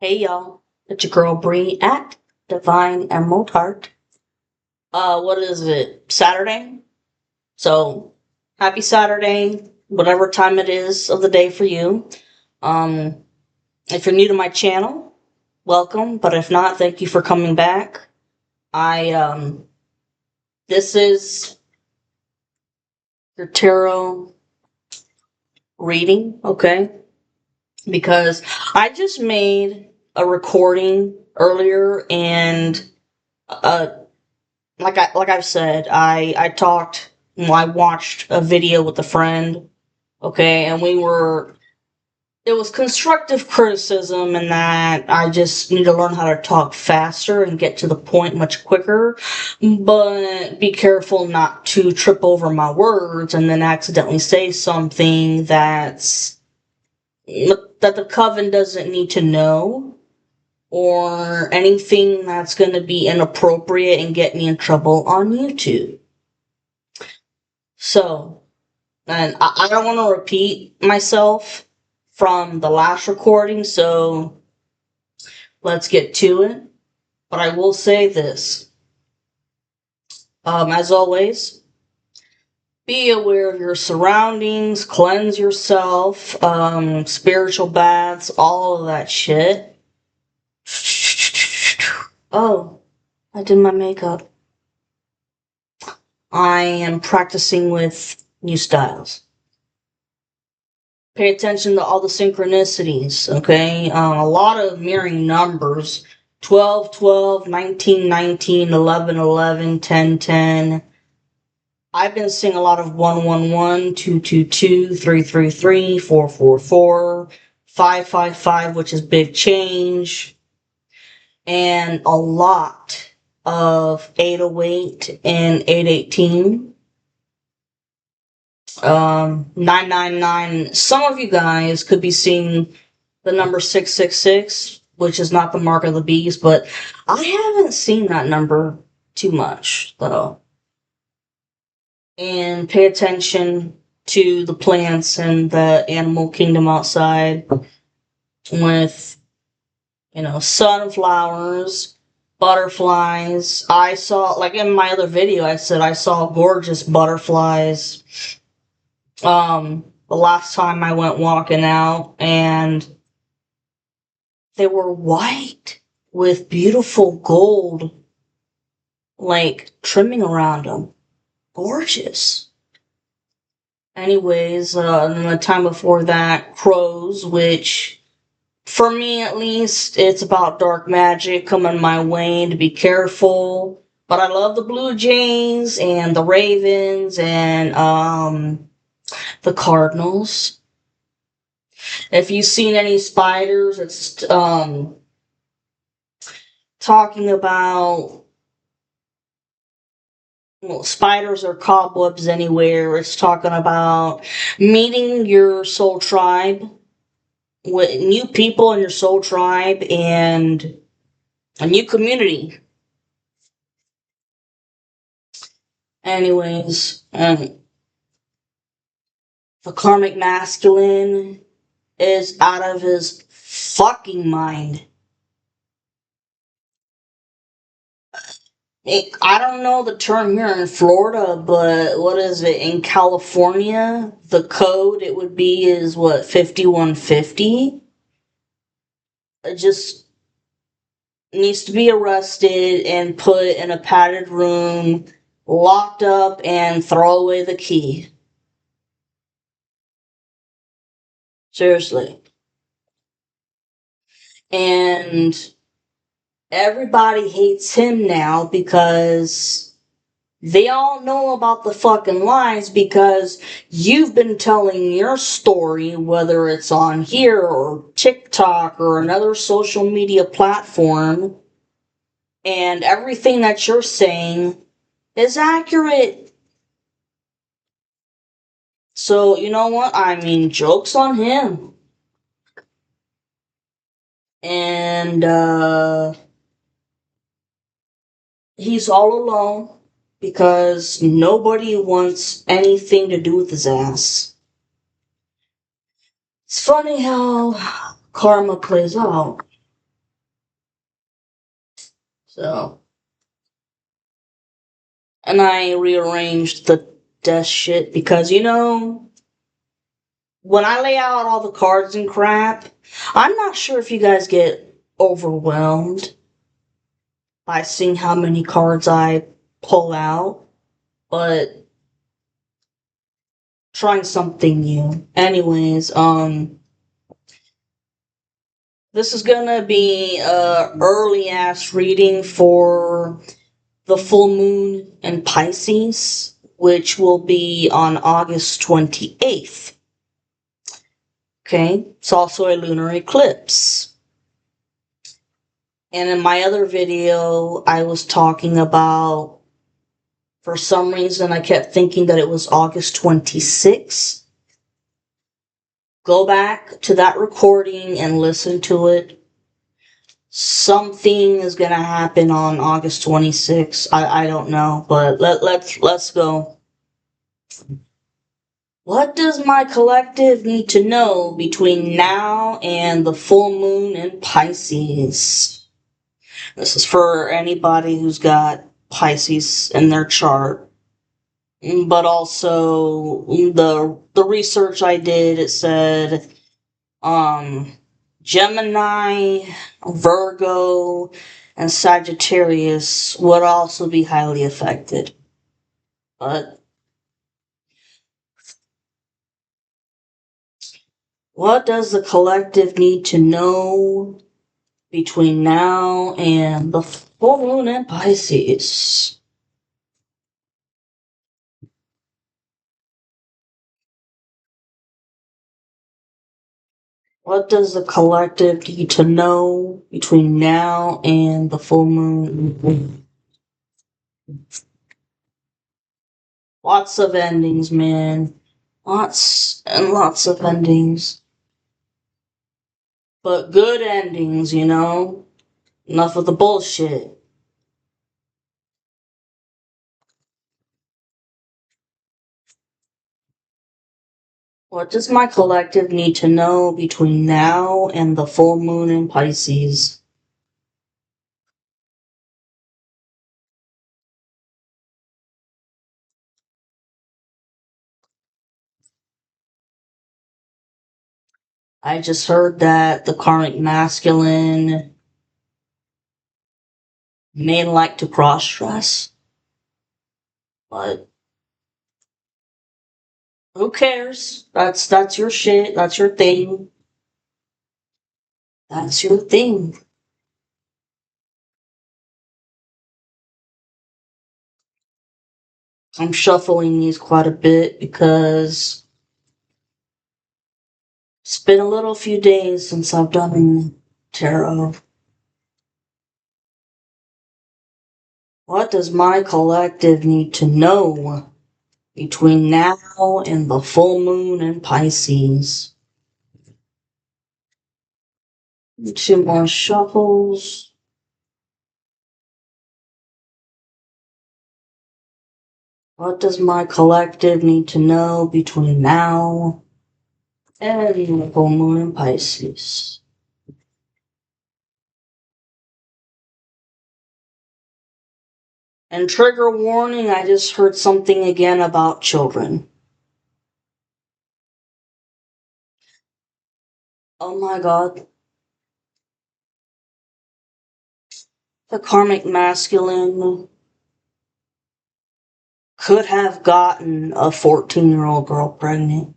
Hey y'all, it's your girl Bree at Divine Emerald Heart. What is it? Saturday? So, happy Saturday, whatever time it is of the day for you. Um, if you're new to my channel, welcome, but if not, thank you for coming back. This is your tarot reading, okay? Because I just made a recording earlier and, uh, like I've said, I talked. Well, I watched a video with a friend. Okay, and it was constructive criticism, in that I just need to learn how to talk faster and get to the point much quicker, but be careful not to trip over my words and then accidentally say something that the coven doesn't need to know, or anything that's going to be inappropriate and get me in trouble on YouTube. So, and I don't want to repeat myself from the last recording, so let's get to it. But I will say this. As always, be aware of your surroundings, cleanse yourself, spiritual baths, all of that shit. Oh, I did my makeup. I am practicing with new styles. Pay attention to all the synchronicities, okay? A lot of mirroring numbers. 12, 12, 19, 19, 11, 11, 10, 10. I've been seeing a lot of 111, 222, 333, 444, 555, which is big change, and a lot of 808 and 818. 999. Some of you guys could be seeing the number 666, which is not the mark of the beast, but I haven't seen that number too much, though. And pay attention to the plants and the animal kingdom outside with, sunflowers, butterflies. I saw, like in my other video, I said I saw gorgeous butterflies the last time I went walking out, and they were white with beautiful gold, like, trimming around them. Gorgeous. Anyways, and then the time before that, crows, which, for me at least, it's about dark magic coming my way, and to be careful. But I love the blue jays and the ravens and the cardinals. If you've seen any spiders, it's talking about, well, spiders or cobwebs anywhere. It's talking about meeting your soul tribe, with new people in your soul tribe, and a new community. Anyways, the karmic masculine is out of his fucking mind. I don't know the term here in Florida, but what is it in California? The code it would be is what, 5150? It just needs to be arrested and put in a padded room, locked up, and throw away the key. Seriously. And everybody hates him now because they all know about the fucking lies, because you've been telling your story, whether it's on here or TikTok or another social media platform, and everything that you're saying is accurate. So, you know what? I mean, joke's on him. And, he's all alone because nobody wants anything to do with his ass. It's funny how karma plays out. So, and I rearranged the desk shit because, when I lay out all the cards and crap, I'm not sure if you guys get overwhelmed by seeing how many cards I pull out, but trying something new. Anyways, this is gonna be a early ass reading for the full moon in Pisces, which will be on August 28th. Okay, it's also a lunar eclipse. And in my other video, I was talking about, for some reason, I kept thinking that it was August 26th. Go back to that recording and listen to it. Something is gonna happen on August 26th. I don't know, but let's go. What does my collective need to know between now and the full moon in Pisces? This is for anybody who's got Pisces in their chart. But also the research I did, it said Gemini, Virgo, and Sagittarius would also be highly affected. But what does the collective need to know between now and the full moon in Pisces? What does the collective need to know between now and the full moon? Lots of endings, man. Lots and lots of endings. But good endings, Enough of the bullshit. What does my collective need to know between now and the full moon in Pisces? I just heard that the karmic masculine may like to cross-dress, but who cares? That's your shit. That's your thing. That's your thing. I'm shuffling these quite a bit because it's been a little few days since I've done tarot. What does my collective need to know between now and the full moon in Pisces? Two more shuffles. What does my collective need to know between now and the full moon in Pisces? And trigger warning, I just heard something again about children. Oh my god. The karmic masculine could have gotten a 14-year-old girl pregnant.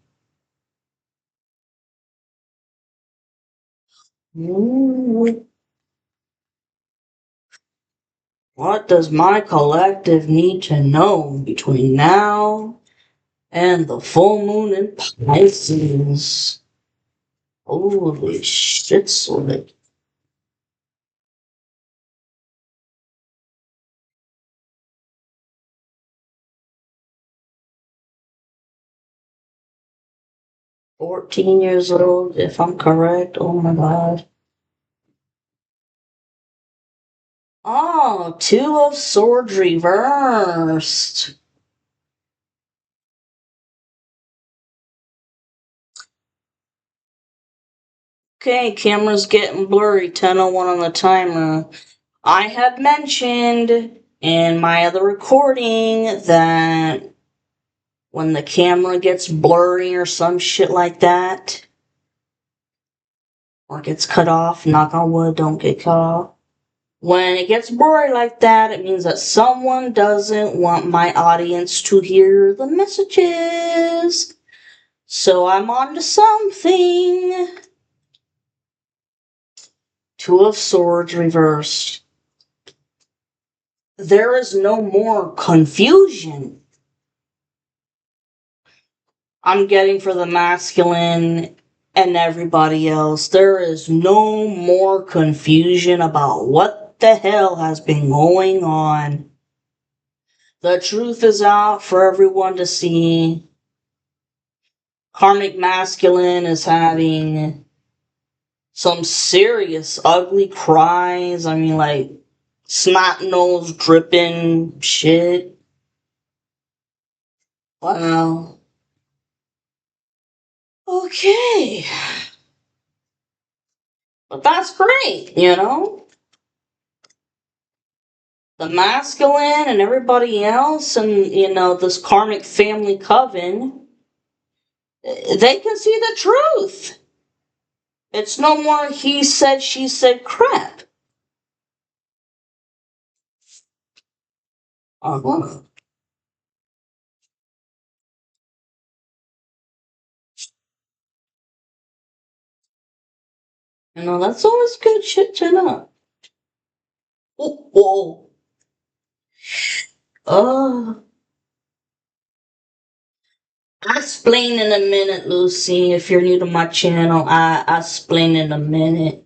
What does my collective need to know between now and the full moon in Pisces? Holy shit, Slick. $14 old, if I'm correct. Oh my god. Oh, Two of Swords reversed. Okay, camera's getting blurry. 10:01 on the timer. I have mentioned in my other recording that when the camera gets blurry or some shit like that, or gets cut off, knock on wood, don't get cut off. When it gets blurry like that, it means that someone doesn't want my audience to hear the messages. So I'm on to something. Two of Swords reversed. There is no more confusion. I'm getting for the masculine and everybody else. There is no more confusion about what the hell has been going on. The truth is out for everyone to see. Karmic masculine is having some serious ugly cries. I mean, like, snot nose dripping shit. Wow. Okay. But that's great, you know? The masculine and everybody else, and, you know, this karmic family coven, they can see the truth. It's no more he said, she said crap. Uh-huh. You know, that's always good shit to know. Oh, whoa. Uh, I'll explain in a minute, Lucy. If you're new to my channel, I'll explain in a minute.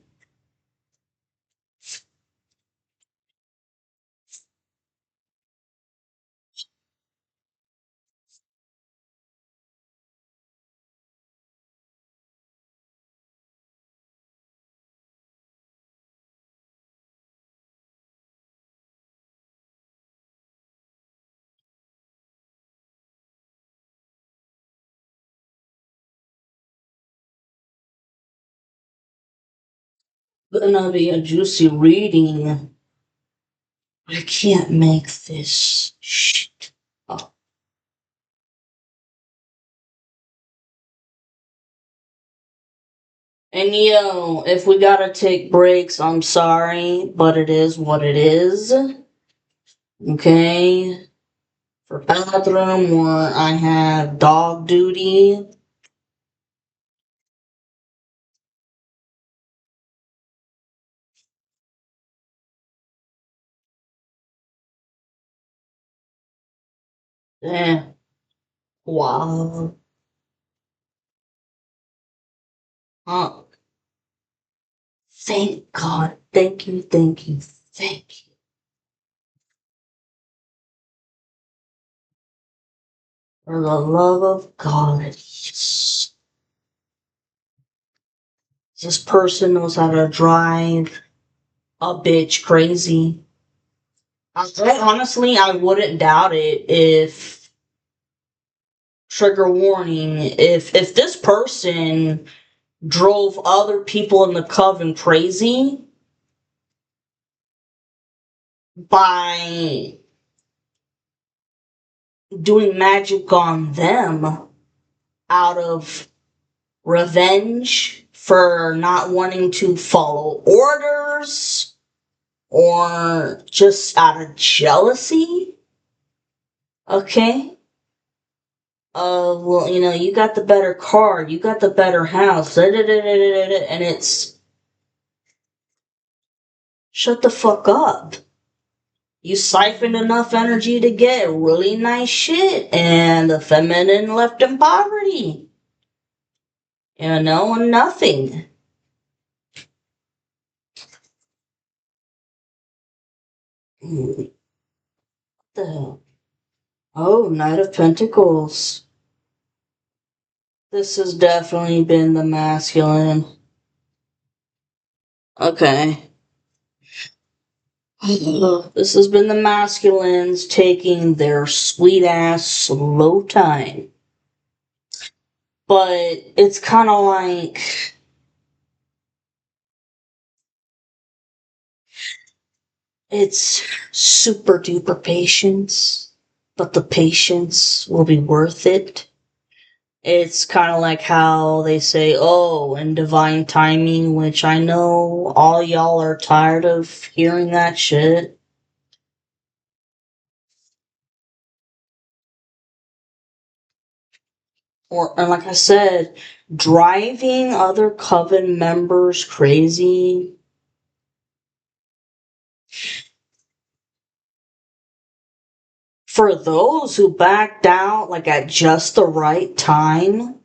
Gonna be a juicy reading. I can't make this shit up. And yo, if we gotta take breaks, I'm sorry, but it is what it is. Okay? For bathroom or I have dog duty. Eh, wow. Huh. Thank God. Thank you, thank you, thank you. For the love of God. Yes. This person knows how to drive a bitch crazy. Honestly, I wouldn't doubt it if, trigger warning, if this person drove other people in the coven crazy by doing magic on them out of revenge for not wanting to follow orders or just out of jealousy. Okay? Well, you know, you got the better car, you got the better house, and it's, shut the fuck up. You siphoned enough energy to get really nice shit, and the feminine left in poverty. You know, and nothing. What the hell? Oh, Knight of Pentacles. This has definitely been the masculine. Okay. This has been the masculines taking their sweet ass slow time. But it's kind of like, It's super duper patience, but the patience will be worth it. It's kind of like how they say, oh, in divine timing, which I know all y'all are tired of hearing that shit. And like I said, driving other coven members crazy. For those who backed out, like at just the right time,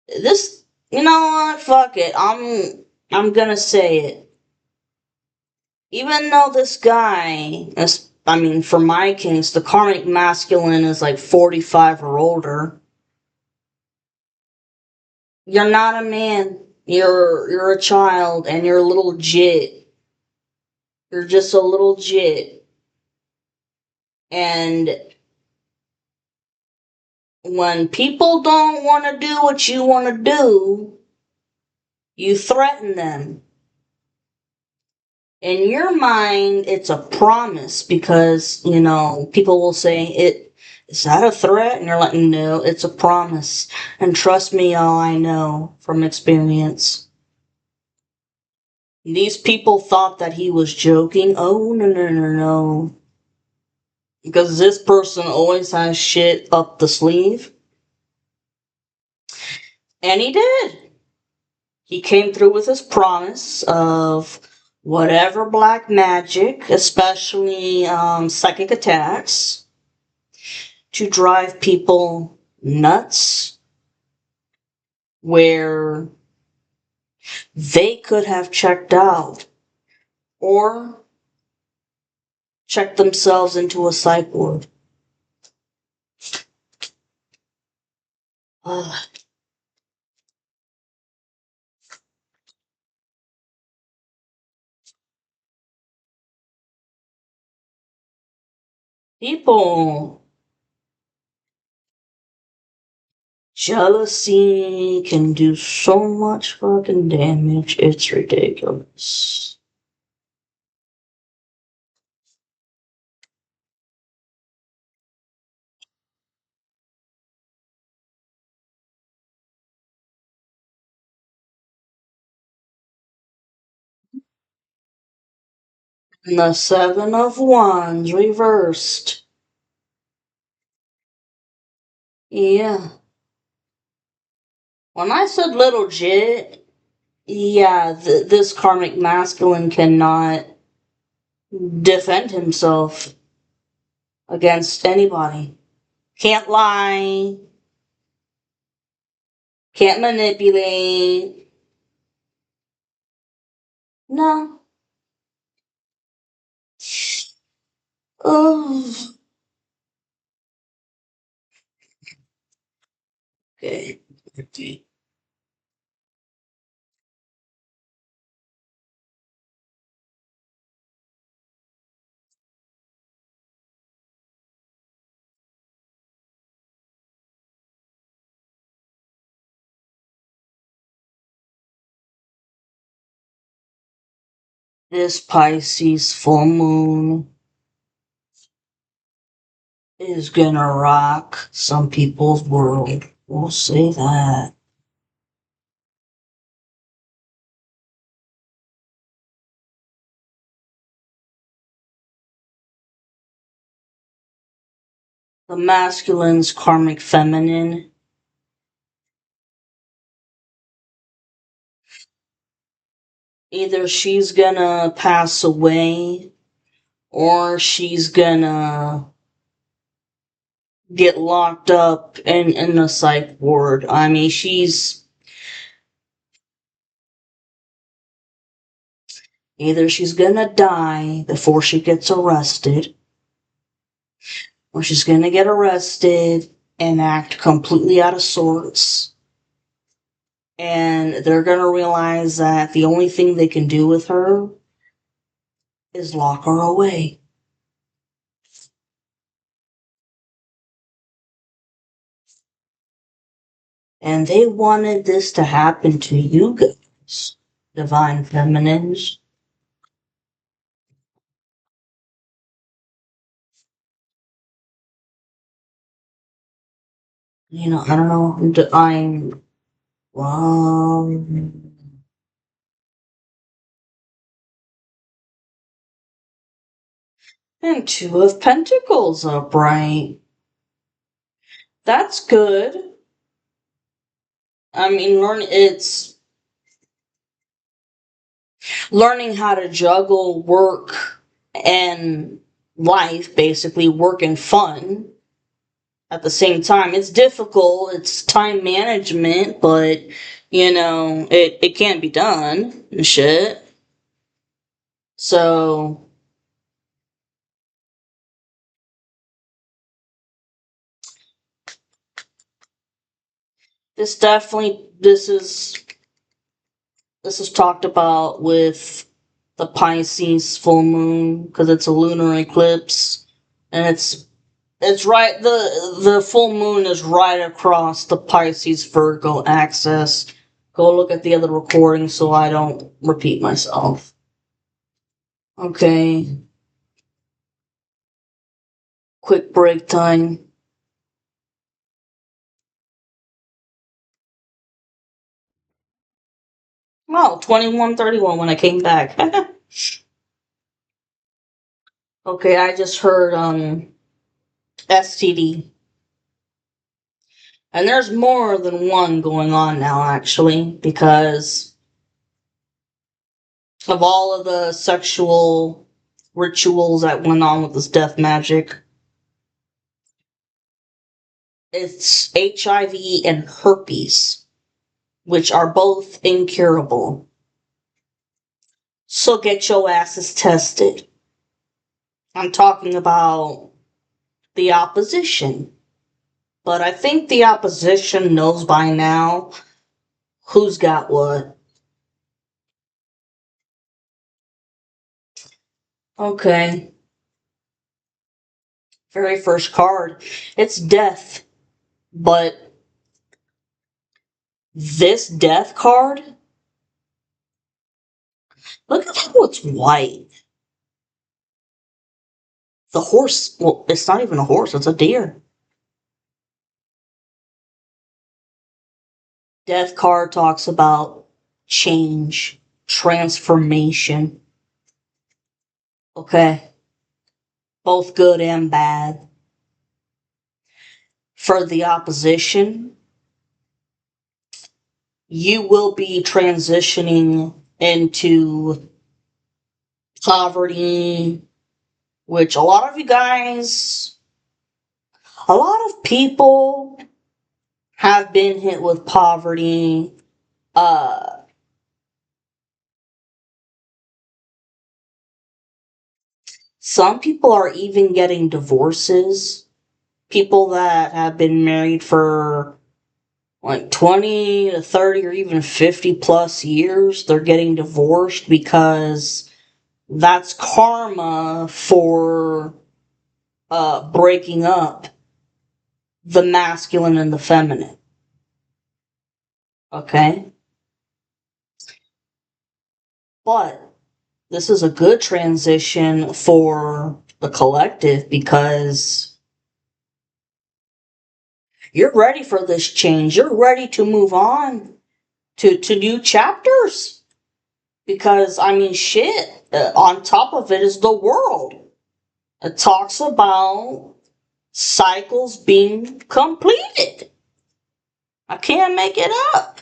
this, you know what? Fuck it. I'm gonna say it. Even though this guy, I mean, for my case, the karmic masculine is like 45 or older. You're not a man. You're a child, and you're a little jit. You're just a little jit. And when people don't want to do what you want to do, you threaten them. In your mind, it's a promise because, you know, people will say, is that a threat? And you're like, no, it's a promise. And trust me, y'all, I know from experience. These people thought that he was joking. Oh, no, no, no, no. Because this person always has shit up the sleeve. And he did. He came through with his promise of whatever black magic, especially psychic attacks, to drive people nuts where they could have checked out or checked themselves into a psych ward. Uh, People, jealousy can do so much fucking damage, it's ridiculous. And the Seven of Wands reversed. Yeah. When I said little jit, yeah, this karmic masculine cannot defend himself against anybody. Can't lie, can't manipulate. No. Oh. Okay. This Pisces full moon is gonna rock some people's world. We'll say that. The masculine's karmic feminine. Either she's gonna pass away or she's gonna get locked up in a psych ward. I mean, she's gonna die before she gets arrested, or she's gonna get arrested and act completely out of sorts. And they're gonna realize that the only thing they can do with her is lock her away. And they wanted this to happen to you guys, divine feminines. I don't know. I'm and Two of Pentacles upright. That's good. I mean, it's learning how to juggle work and life, basically work and fun at the same time. It's difficult. It's time management, but it can't be done and shit. So this is talked about with the Pisces full moon because it's a lunar eclipse, and it's right the full moon is right across the Pisces Virgo axis. Go look at the other recording so I don't repeat myself. Okay, quick break time. Wow, 21:31 when I came back. Okay, I just heard STD. And there's more than one going on now actually because of all of the sexual rituals that went on with this death magic. It's HIV and herpes, which are both incurable. So get your asses tested. I'm talking about the opposition. But I think the opposition knows by now who's got what. Okay. Very first card. It's death. But this death card, look at how it's white. The horse, well, it's not even a horse, it's a deer. Death card talks about change, transformation. Okay. Both good and bad. For the opposition, you will be transitioning into poverty, which a lot of you guys, a lot of people have been hit with poverty. Uh, some people are even getting divorces. People that have been married for like 20 to 30 or even 50 plus years, they're getting divorced because that's karma for breaking up the masculine and the feminine. Okay? But this is a good transition for the collective because you're ready for this change. You're ready to move on to new chapters. Because, I mean, shit, on top of it is the world. It talks about cycles being completed. I can't make it up.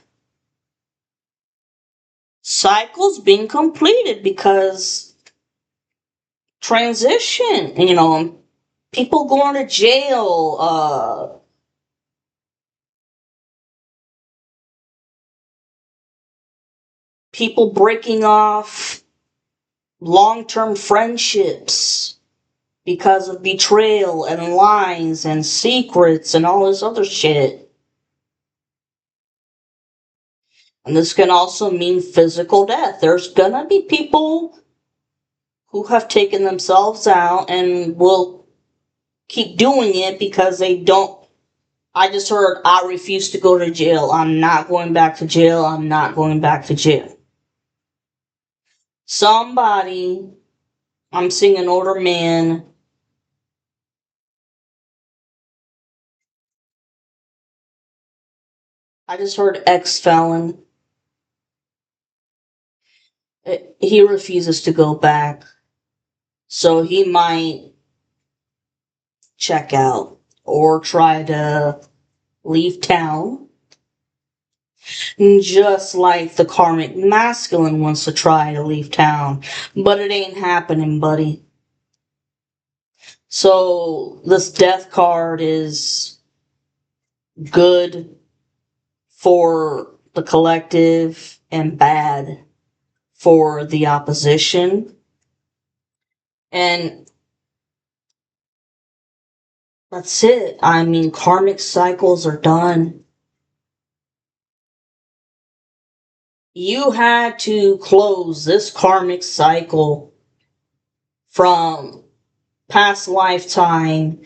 Cycles being completed because transition, people going to jail, people breaking off long-term friendships because of betrayal and lies and secrets and all this other shit. And this can also mean physical death. There's gonna be people who have taken themselves out and will keep doing it because they don't. I just heard, I refuse to go to jail. I'm not going back to jail. I'm not going back to jail. Somebody, I'm seeing an older man I just heard ex-felon. He refuses to go back. So he might check out or try to leave town. Just like the karmic masculine wants to try to leave town. But it ain't happening, buddy. So this death card is good for the collective and bad for the opposition. And that's it. I mean, karmic cycles are done. You had to close this karmic cycle from past lifetime,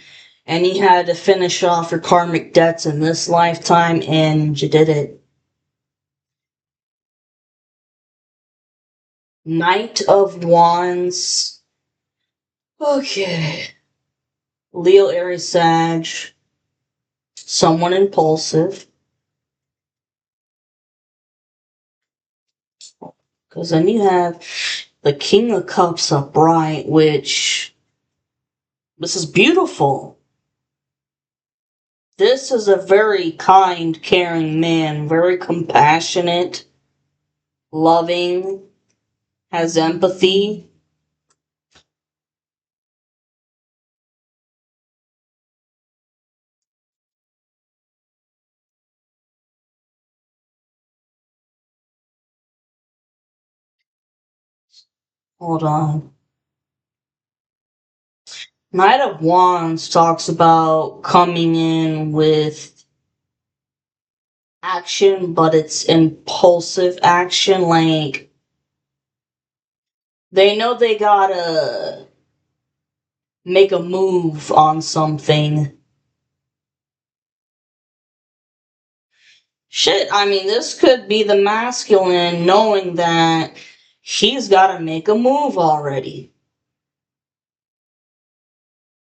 and you had to finish off your karmic debts in this lifetime, and you did it. Knight of Wands. Okay. Leo, Aries, Sag. Someone impulsive. Because then you have the King of Cups upright, which this is beautiful. This is a very kind, caring man, very compassionate, loving, has empathy. Hold on. Knight of Wands talks about coming in with action, but it's impulsive action. Like, they know they gotta make a move on something. Shit, I mean, this could be the masculine knowing that he's gotta make a move already.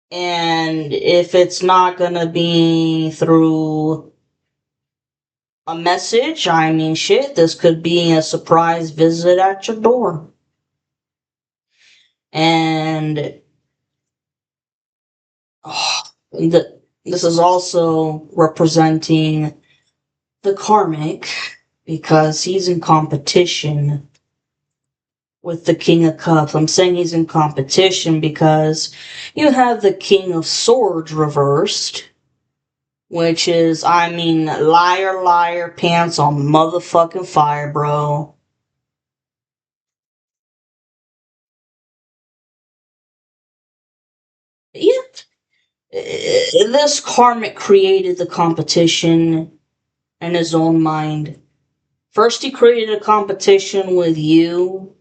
And if it's not gonna be through a message, I mean, shit, this could be a surprise visit at your door. And oh, this is also representing the karmic because he's in competition with the King of Cups. I'm saying he's in competition because you have the King of Swords reversed, which is, I mean, liar, liar, pants on motherfucking fire, bro. Yeah. This karmic created the competition in his own mind. First, he created a competition with you,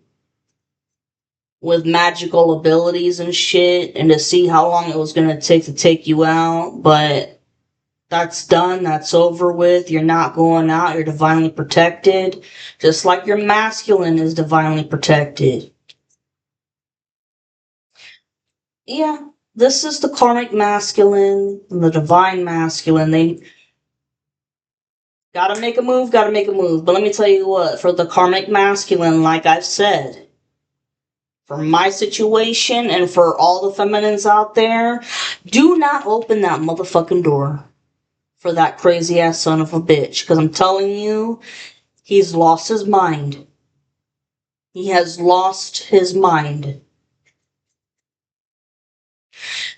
with magical abilities and shit, and to see how long it was gonna take to take you out, but that's done, that's over with, you're not going out, you're divinely protected, just like your masculine is divinely protected. Yeah, this is the karmic masculine, the divine masculine, they gotta make a move, gotta make a move, but let me tell you what, for the karmic masculine, like I've said, for my situation and for all the feminines out there, do not open that motherfucking door for that crazy ass son of a bitch. Because I'm telling you, he's lost his mind. He has lost his mind.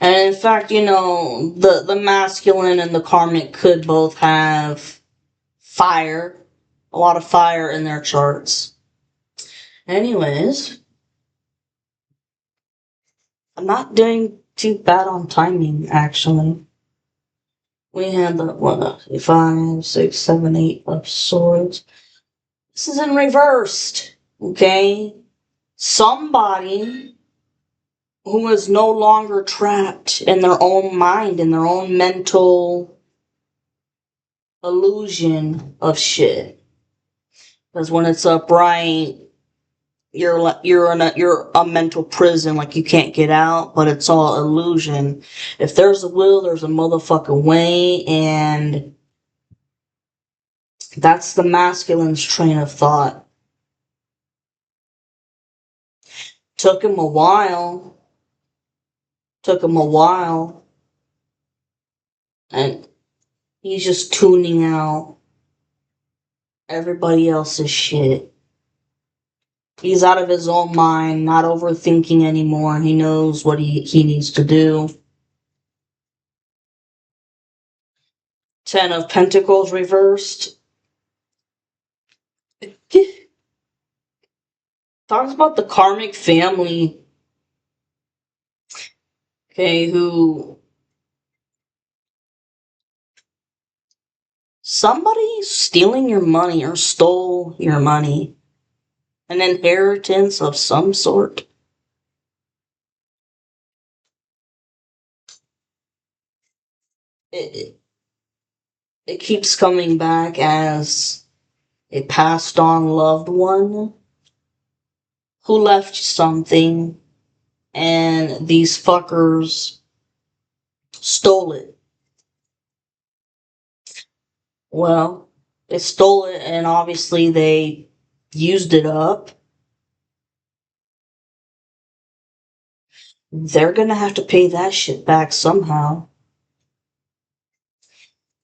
And in fact, you know, the masculine and the karmic could both have fire, a lot of fire in their charts. Anyways, I'm not doing too bad on timing, actually. We had the 5, 6, 7, 8 of swords. This is in reversed, okay? Somebody who is no longer trapped in their own mind, in their own mental illusion of shit. Because when it's upright, you're a mental prison, like you can't get out, but it's all illusion. If there's a will, there's a motherfucking way, and That's the masculine's train of thought. Took him a while. Took him a while. And he's just tuning out everybody else's shit. He's out of his own mind, not overthinking anymore. He knows what he needs to do. Ten of Pentacles reversed. Talks about the karmic family, okay, who somebody stealing your money or stole your money. An inheritance of some sort. It, it keeps coming back as a passed on loved one who left something and these fuckers stole it. Well, they stole it and obviously they used it up. They're gonna have to pay that shit back somehow.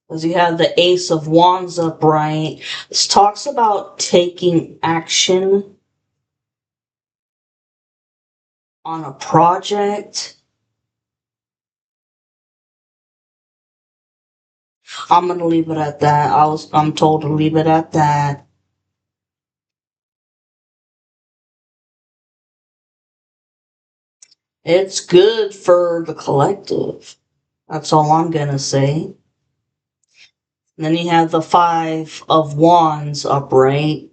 Because you have the Ace of Wands upright. This talks about taking action on a project. I'm gonna leave it at that. I'm told to leave it at that. It's good for the collective. That's all I'm gonna say. And then you have the Five of Wands upright.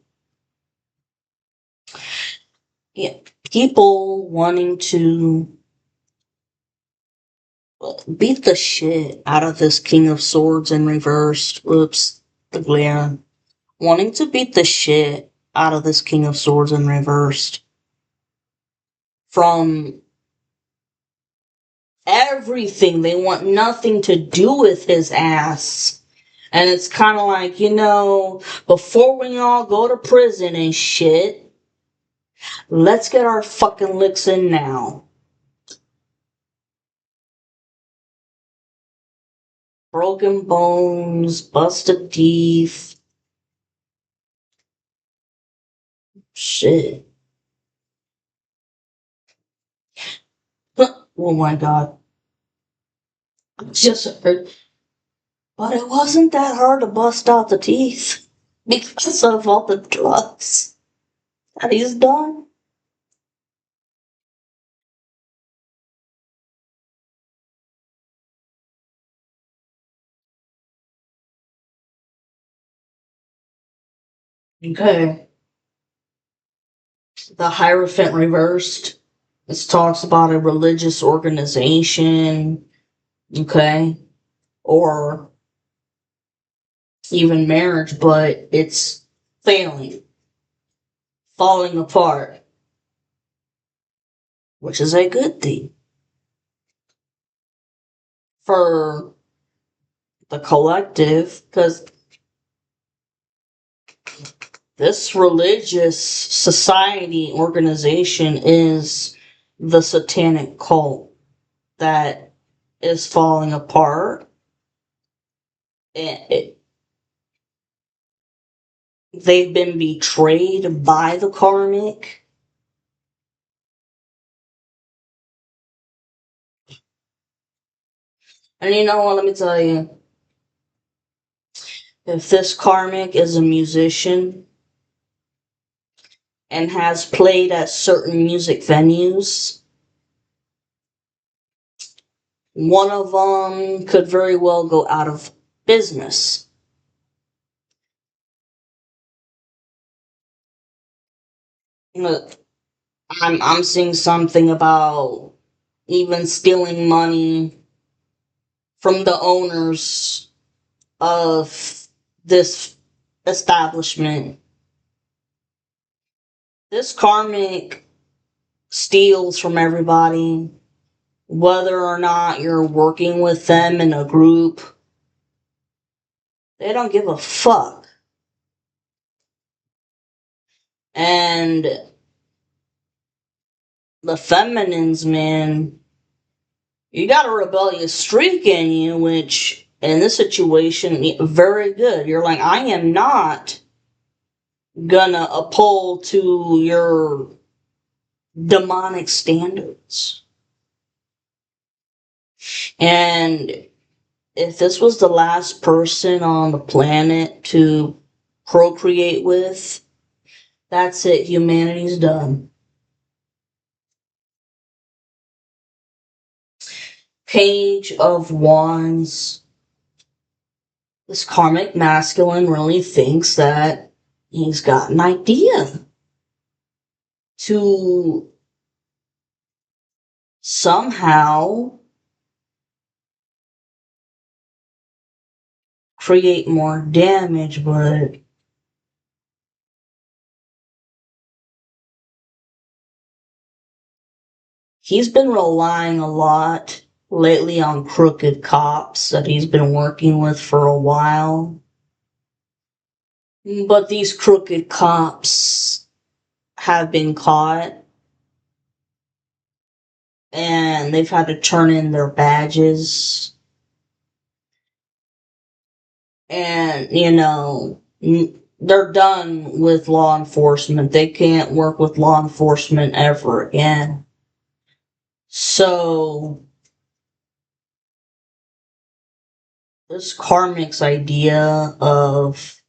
Yeah, people wanting to beat the shit out of this King of Swords in reverse. Oops, the glare. Wanting to beat the shit out of this King of Swords in reversed. From everything. They want nothing to do with his ass. And it's kind of like, before we all go to prison and shit, let's get our fucking licks in now. Broken bones, busted teeth. Shit. Oh my god. I just heard. But it wasn't that hard to bust out the teeth because of all the drugs that he's done. Okay. The Hierophant reversed. This talks about a religious organization, okay, or even marriage, but it's failing, falling apart, which is a good thing for the collective, because this religious society organization is the satanic cult that is falling apart. They've been betrayed by the karmic. And you know what, let me tell you, if this karmic is a musician and has played at certain music venues, one of them could very well go out of business. Look, I'm seeing something about even stealing money from the owners of this establishment. This karmic steals from everybody, whether or not you're working with them in a group. They don't give a fuck. And the feminines, man, you got a rebellious streak in you, which in this situation, very good. You're like, I am not gonna uphold to your demonic standards. And if this was the last person on the planet to procreate with, that's it. Humanity's done. Page of Wands. This karmic masculine really thinks that he's got an idea to somehow create more damage, but he's been relying a lot lately on crooked cops that he's been working with for a while. But these crooked cops have been caught and they've had to turn in their badges. And, they're done with law enforcement. They can't work with law enforcement ever again. So, this karmic's idea of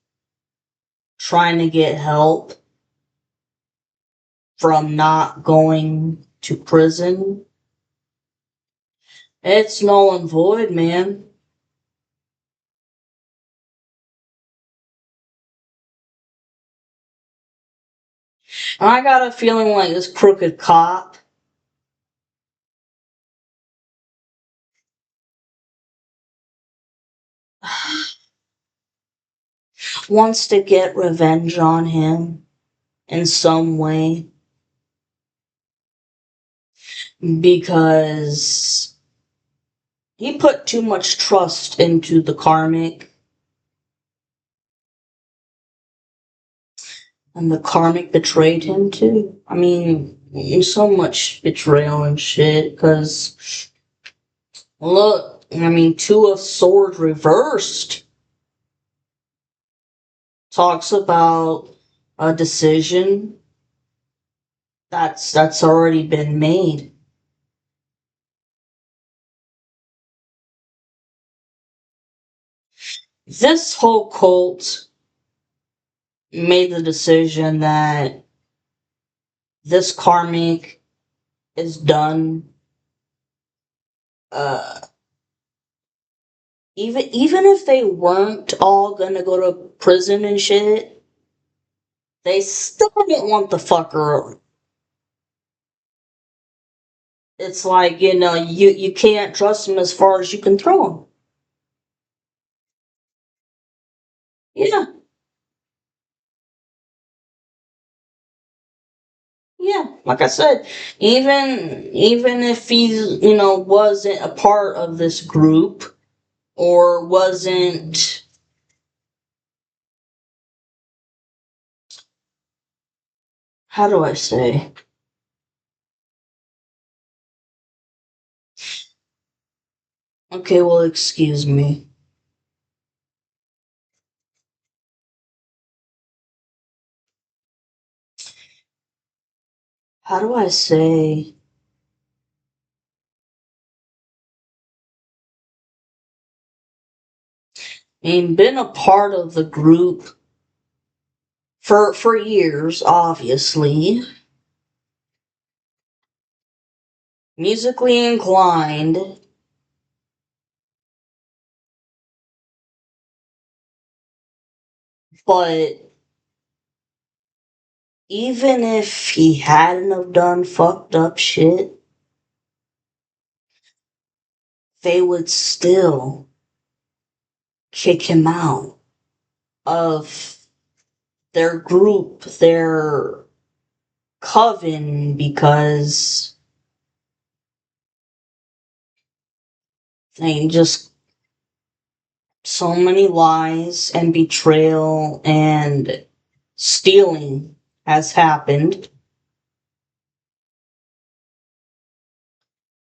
trying to get help from not going to prison, it's null and void, man. I got a feeling like this crooked cop wants to get revenge on him in some way because he put too much trust into the karmic, and the karmic betrayed him too. I mean, so much betrayal and shit because look, I mean, Two of Swords reversed talks about a decision that's already been made. This whole cult made the decision that this karmic is done. Uh, even if they weren't all gonna go to prison and shit, they still didn't want the fucker. It's like, you can't trust him as far as you can throw him. Yeah, yeah. Like I said, even if he's wasn't a part of this group or wasn't, how do I say? Okay, well, excuse me. How do I say? I mean, been a part of the group for years, obviously. Musically inclined, but even if he hadn't have done fucked up shit, they would still kick him out of their group, their coven, because they just so many lies and betrayal and stealing. has happened.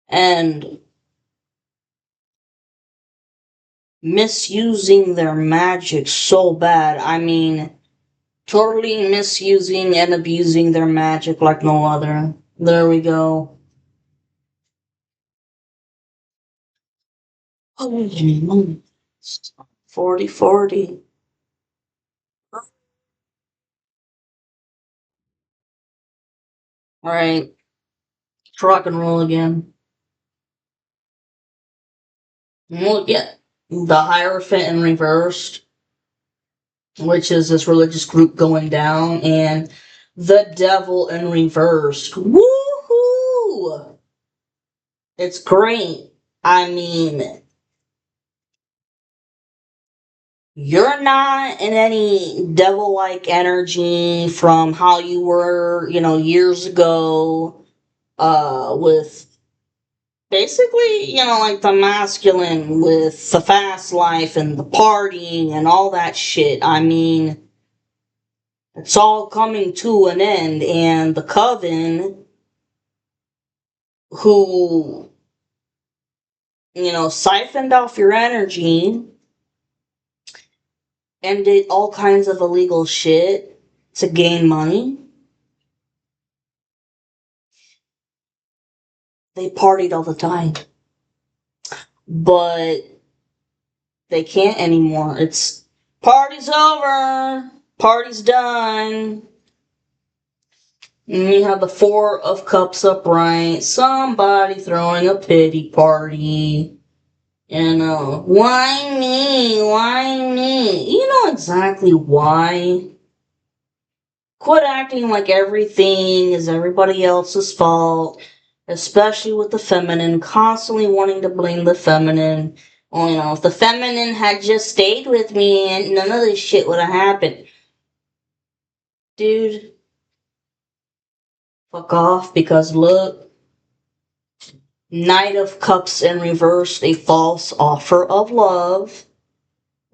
And misusing their magic so bad. I mean, totally misusing and abusing their magic like no other. There we go. Oh, 40-40. Alright, rock and roll again. We'll get the Hierophant in reversed, which is this religious group going down, and the Devil in reversed. Woohoo! It's great. I mean, you're not in any devil-like energy from how you were, years ago, with basically, like the masculine with the fast life and the partying and all that shit. I mean, it's all coming to an end, and the coven, who, siphoned off your energy and did all kinds of illegal shit to gain money, they partied all the time. But they can't anymore. It's party's over, party's done. And you have the Four of Cups upright, somebody throwing a pity party. Why me? Why me? You know exactly why. Quit acting like everything is everybody else's fault, especially with the feminine, constantly wanting to blame the feminine. Well, if the feminine had just stayed with me, and none of this shit would have happened. Dude, fuck off, because look, Knight of Cups in reverse, a false offer of love.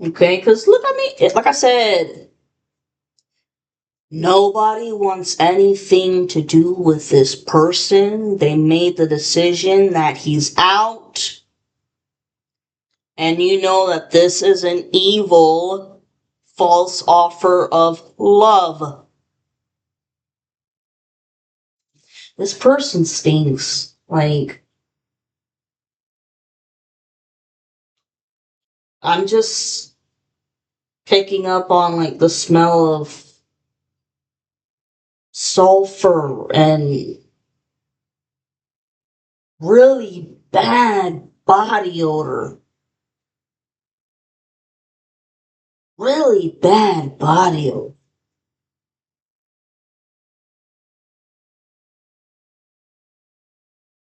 Okay, because look at me, like I said, nobody wants anything to do with this person. They made the decision that he's out. And you know that this is an evil, false offer of love. This person stinks. Like, I'm just picking up on, like, the smell of sulfur and really bad body odor. Really bad body odor.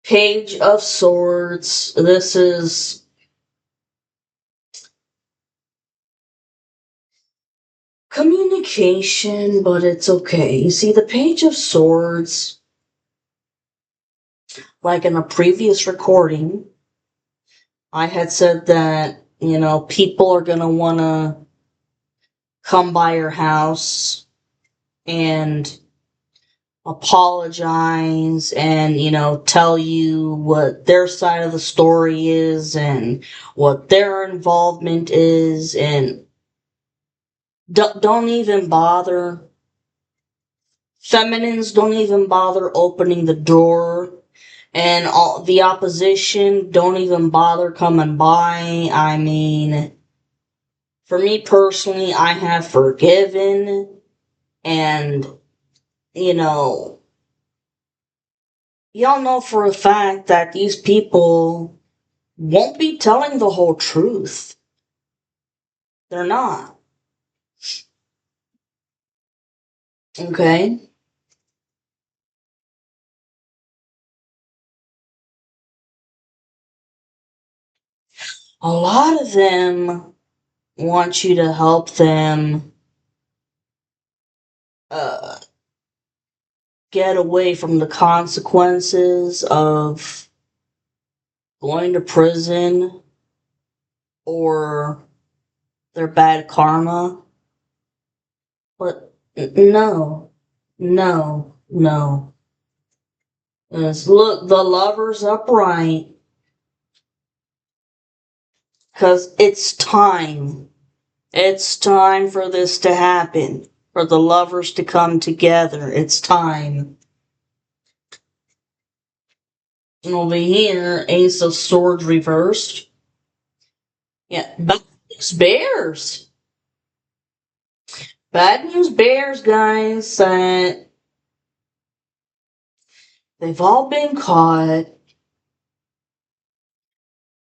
Page of Swords. This is communication, but it's okay. You see, the Page of Swords, like in a previous recording, I had said that, people are gonna wanna come by your house and apologize and, tell you what their side of the story is and what their involvement is, and don't even bother. Feminines don't even bother opening the door, and all the opposition don't even bother coming by. I mean, for me personally, I have forgiven, and, you know, y'all know for a fact that these people won't be telling the whole truth. They're not. Okay? A lot of them want you to help them uh, get away from the consequences of going to prison or their bad karma. But no. No, no. Look, the lover's upright. Because it's time. It's time for this to happen. For the lovers to come together. It's time. And over here, Ace of Swords reversed. Yeah, bad news bears. Bad news bears, guys. They've all been caught.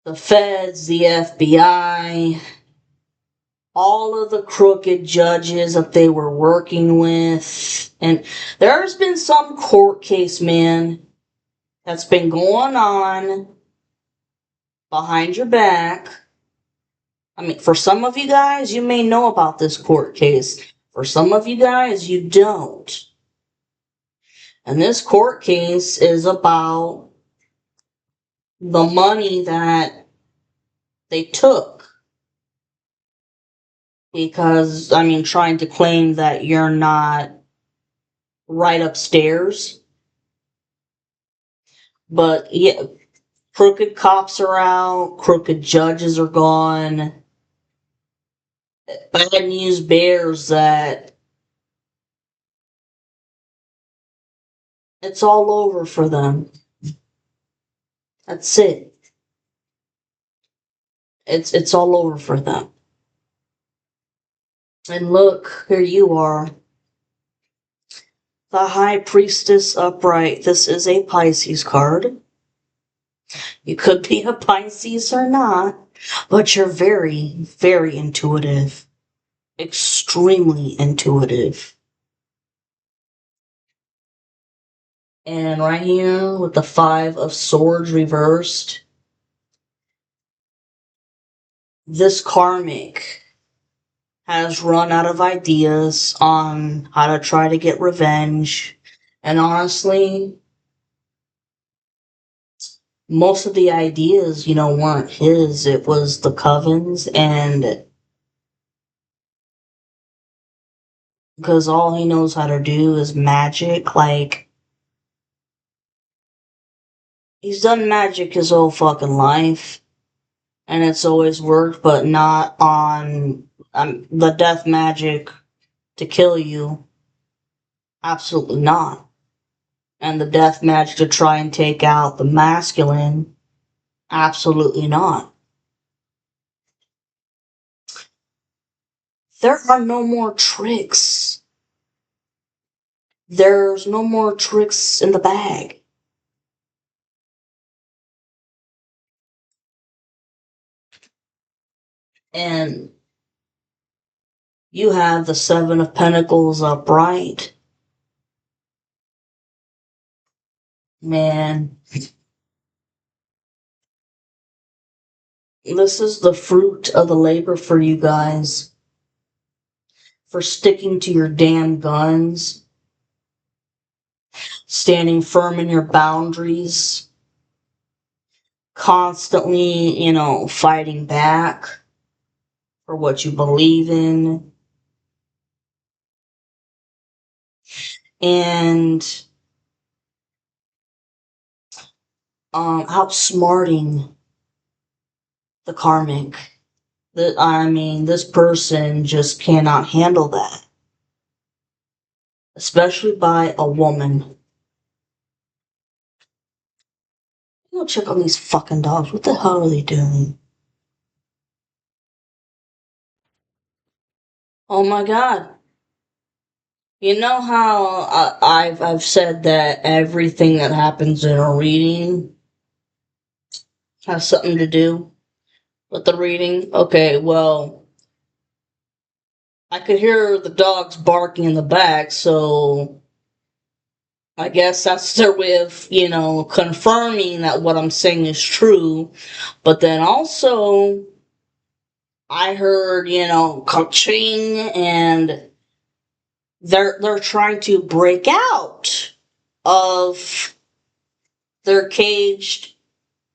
The feds, the FBI, all of the crooked judges that they were working with. And there's been some court case, man, that's been going on behind your back. I mean, for some of you guys, you may know about this court case. For some of you guys, you don't. And this court case is about the money that they took. Because, I mean, trying to claim that you're not right upstairs. But, yeah, crooked cops are out, crooked judges are gone. Bad news bears that it's all over for them. That's it. It's all over for them. And look, here you are. The High Priestess upright. This is a Pisces card. You could be a Pisces or not, but you're very, very intuitive. Extremely intuitive. And right here with the Five of Swords reversed, this karmic has run out of ideas on how to try to get revenge. And honestly, most of the ideas, weren't his. It was the Coven's, and because all he knows how to do is magic. Like, he's done magic his whole fucking life, and it's always worked, but not on the death magic to kill you. Absolutely not. And the death magic to try and take out the masculine. Absolutely not. There are no more tricks. There's no more tricks in the bag. And you have the Seven of Pentacles upright. Man, this is the fruit of the labor for you guys. For sticking to your damn guns. Standing firm in your boundaries. Constantly, fighting back for what you believe in. And outsmarting the karmic. This person just cannot handle that. Especially by a woman. Go check on these fucking dogs. What the hell are they doing? Oh my god. You know how I've said that everything that happens in a reading has something to do with the reading? Okay, well, I could hear the dogs barking in the back, so I guess that's their way of, confirming that what I'm saying is true. But then also, I heard, coaching, and they're trying to break out of their caged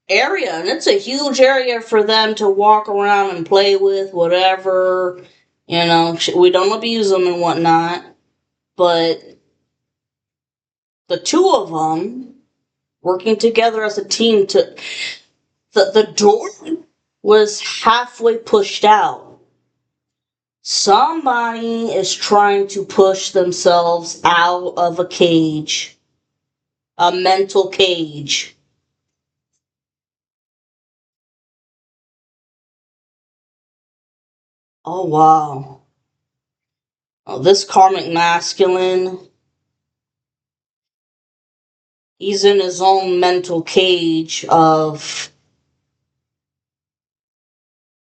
area, and it's a huge area for them to walk around and play with, whatever. We don't abuse them and whatnot, but The two of them working together as a team to the door was halfway pushed out. Somebody is trying to push themselves out of a cage, a mental cage. Oh wow. Oh, this karmic masculine, he's in his own mental cage of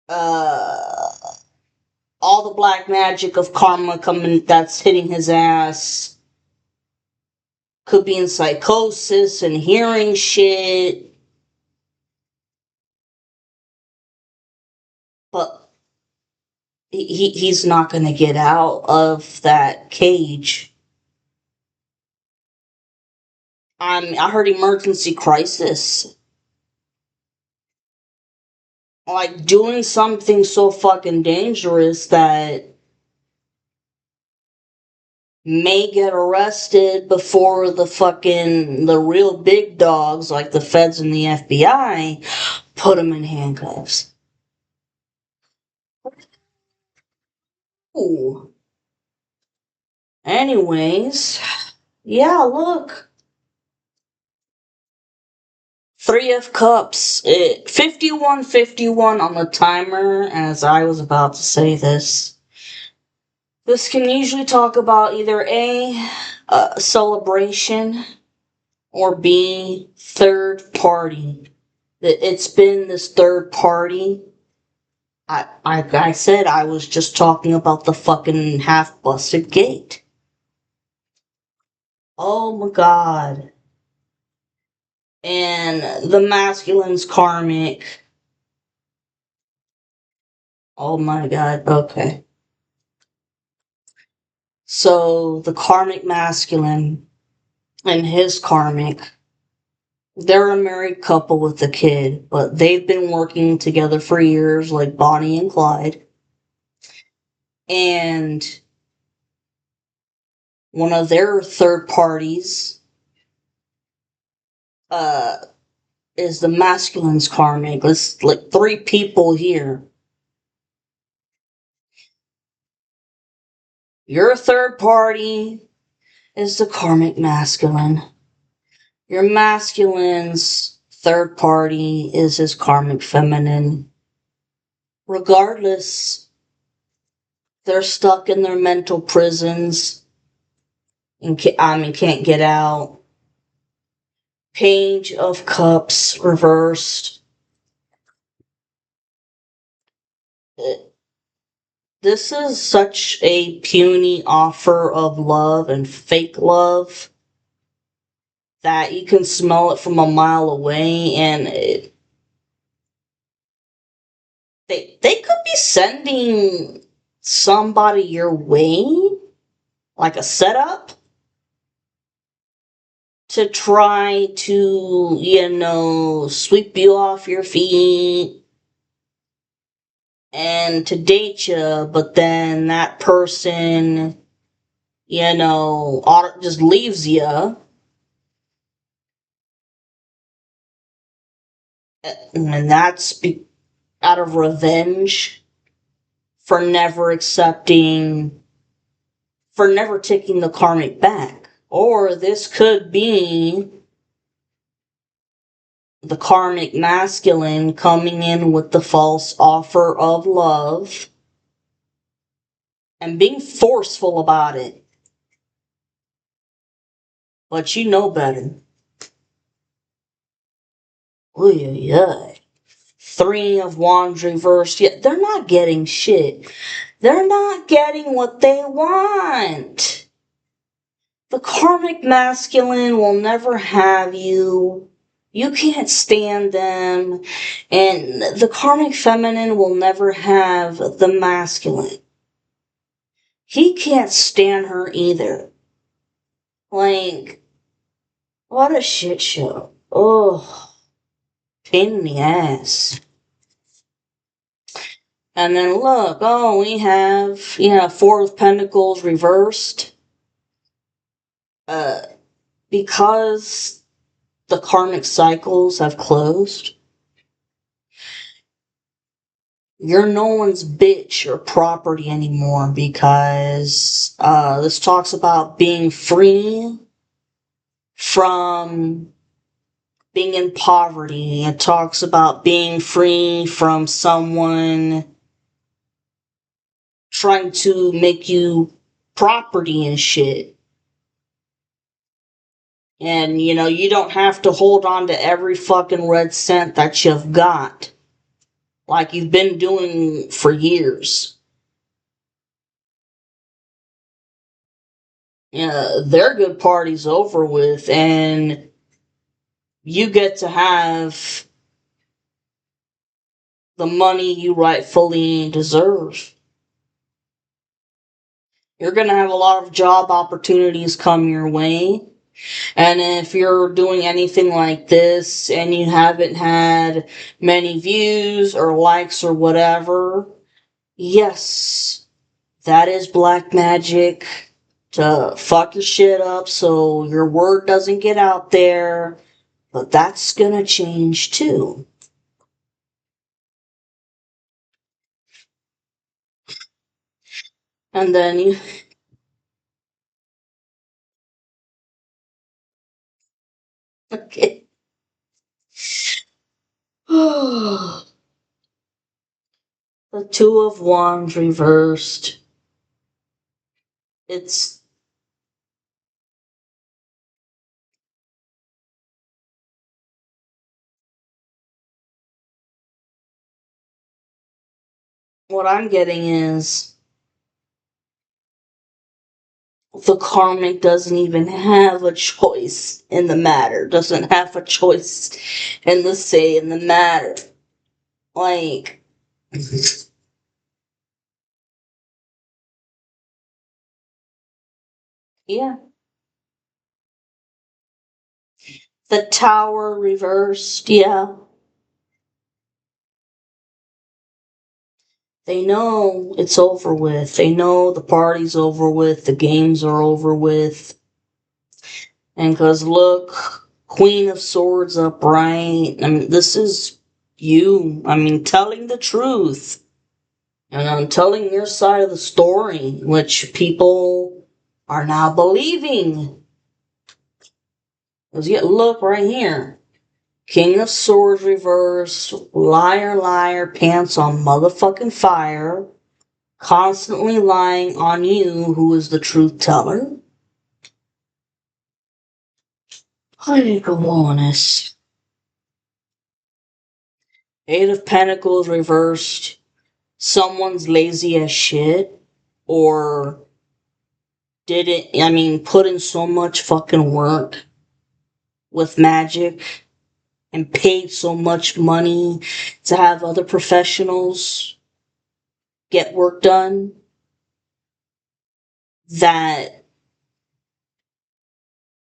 uh all the black magic of karma coming that's hitting his ass. Could be in psychosis and hearing shit. But he's not gonna get out of that cage. I heard emergency crisis. Like doing something so fucking dangerous that may get arrested before the real big dogs like the feds and the FBI put him in handcuffs. Ooh. Anyways, yeah, look. Three of Cups. 51:51 on the timer as I was about to say this. This can usually talk about either a celebration, or B, third party. It's been this third party. I said I was just talking about the fucking half busted gate. Oh my god. And the masculine's karmic. Oh my god, okay. So the karmic masculine and his karmic, they're a married couple with a kid, but they've been working together for years, like Bonnie and Clyde. And one of their third parties uh, is the masculine's karmic. It's like three people here. Your third party is the karmic masculine. Your masculine's third party is his karmic feminine. Regardless, they're stuck in their mental prisons and can't get out. Page of Cups reversed. This is such a puny offer of love and fake love that you can smell it from a mile away, and they could be sending somebody your way, like a setup, to try to, sweep you off your feet and to date you, but then that person, just leaves you. And that's out of revenge for never accepting, for never taking the karmic back. Or this could be the karmic masculine coming in with the false offer of love and being forceful about it. But you know better. Oy, oy, oy. Three of Wands reversed. Yeah, they're not getting shit. They're not getting what they want. The karmic masculine will never have you. You can't stand them. And the karmic feminine will never have the masculine. He can't stand her either. Like, what a shit show. Oh, pain in the ass. And then look, we have, Four of Pentacles reversed. Uh, because the karmic cycles have closed, you're no one's bitch or property anymore because this talks about being free from being in poverty. It talks about being free from someone trying to make you property and shit. And, you know, you don't have to hold on to every fucking red cent that you've got like you've been doing for years. Their good party's over with, and you get to have the money you rightfully deserve. You're going to have a lot of job opportunities come your way. And if you're doing anything like this and you haven't had many views or likes or whatever, yes, that is black magic to fuck your shit up so your word doesn't get out there. But that's gonna change too. And then you. Okay. The Two of Wands reversed. It's what I'm getting is the karmic doesn't even have a choice in the matter, doesn't have a choice in the say in the matter. Like, yeah. The Tower reversed, yeah. They know it's over with. They know the party's over with, the games are over with. And because look, Queen of Swords upright. I mean, this is you. I mean, telling the truth. And I'm telling your side of the story, which people are now believing. Because yet, look right here. King of Swords reverse, liar, liar, pants on motherfucking fire, constantly lying on you, who is the truth teller. Ay, cojones. Eight of Pentacles reversed, someone's lazy as shit, or put in so much fucking work with magic and paid so much money to have other professionals get work done that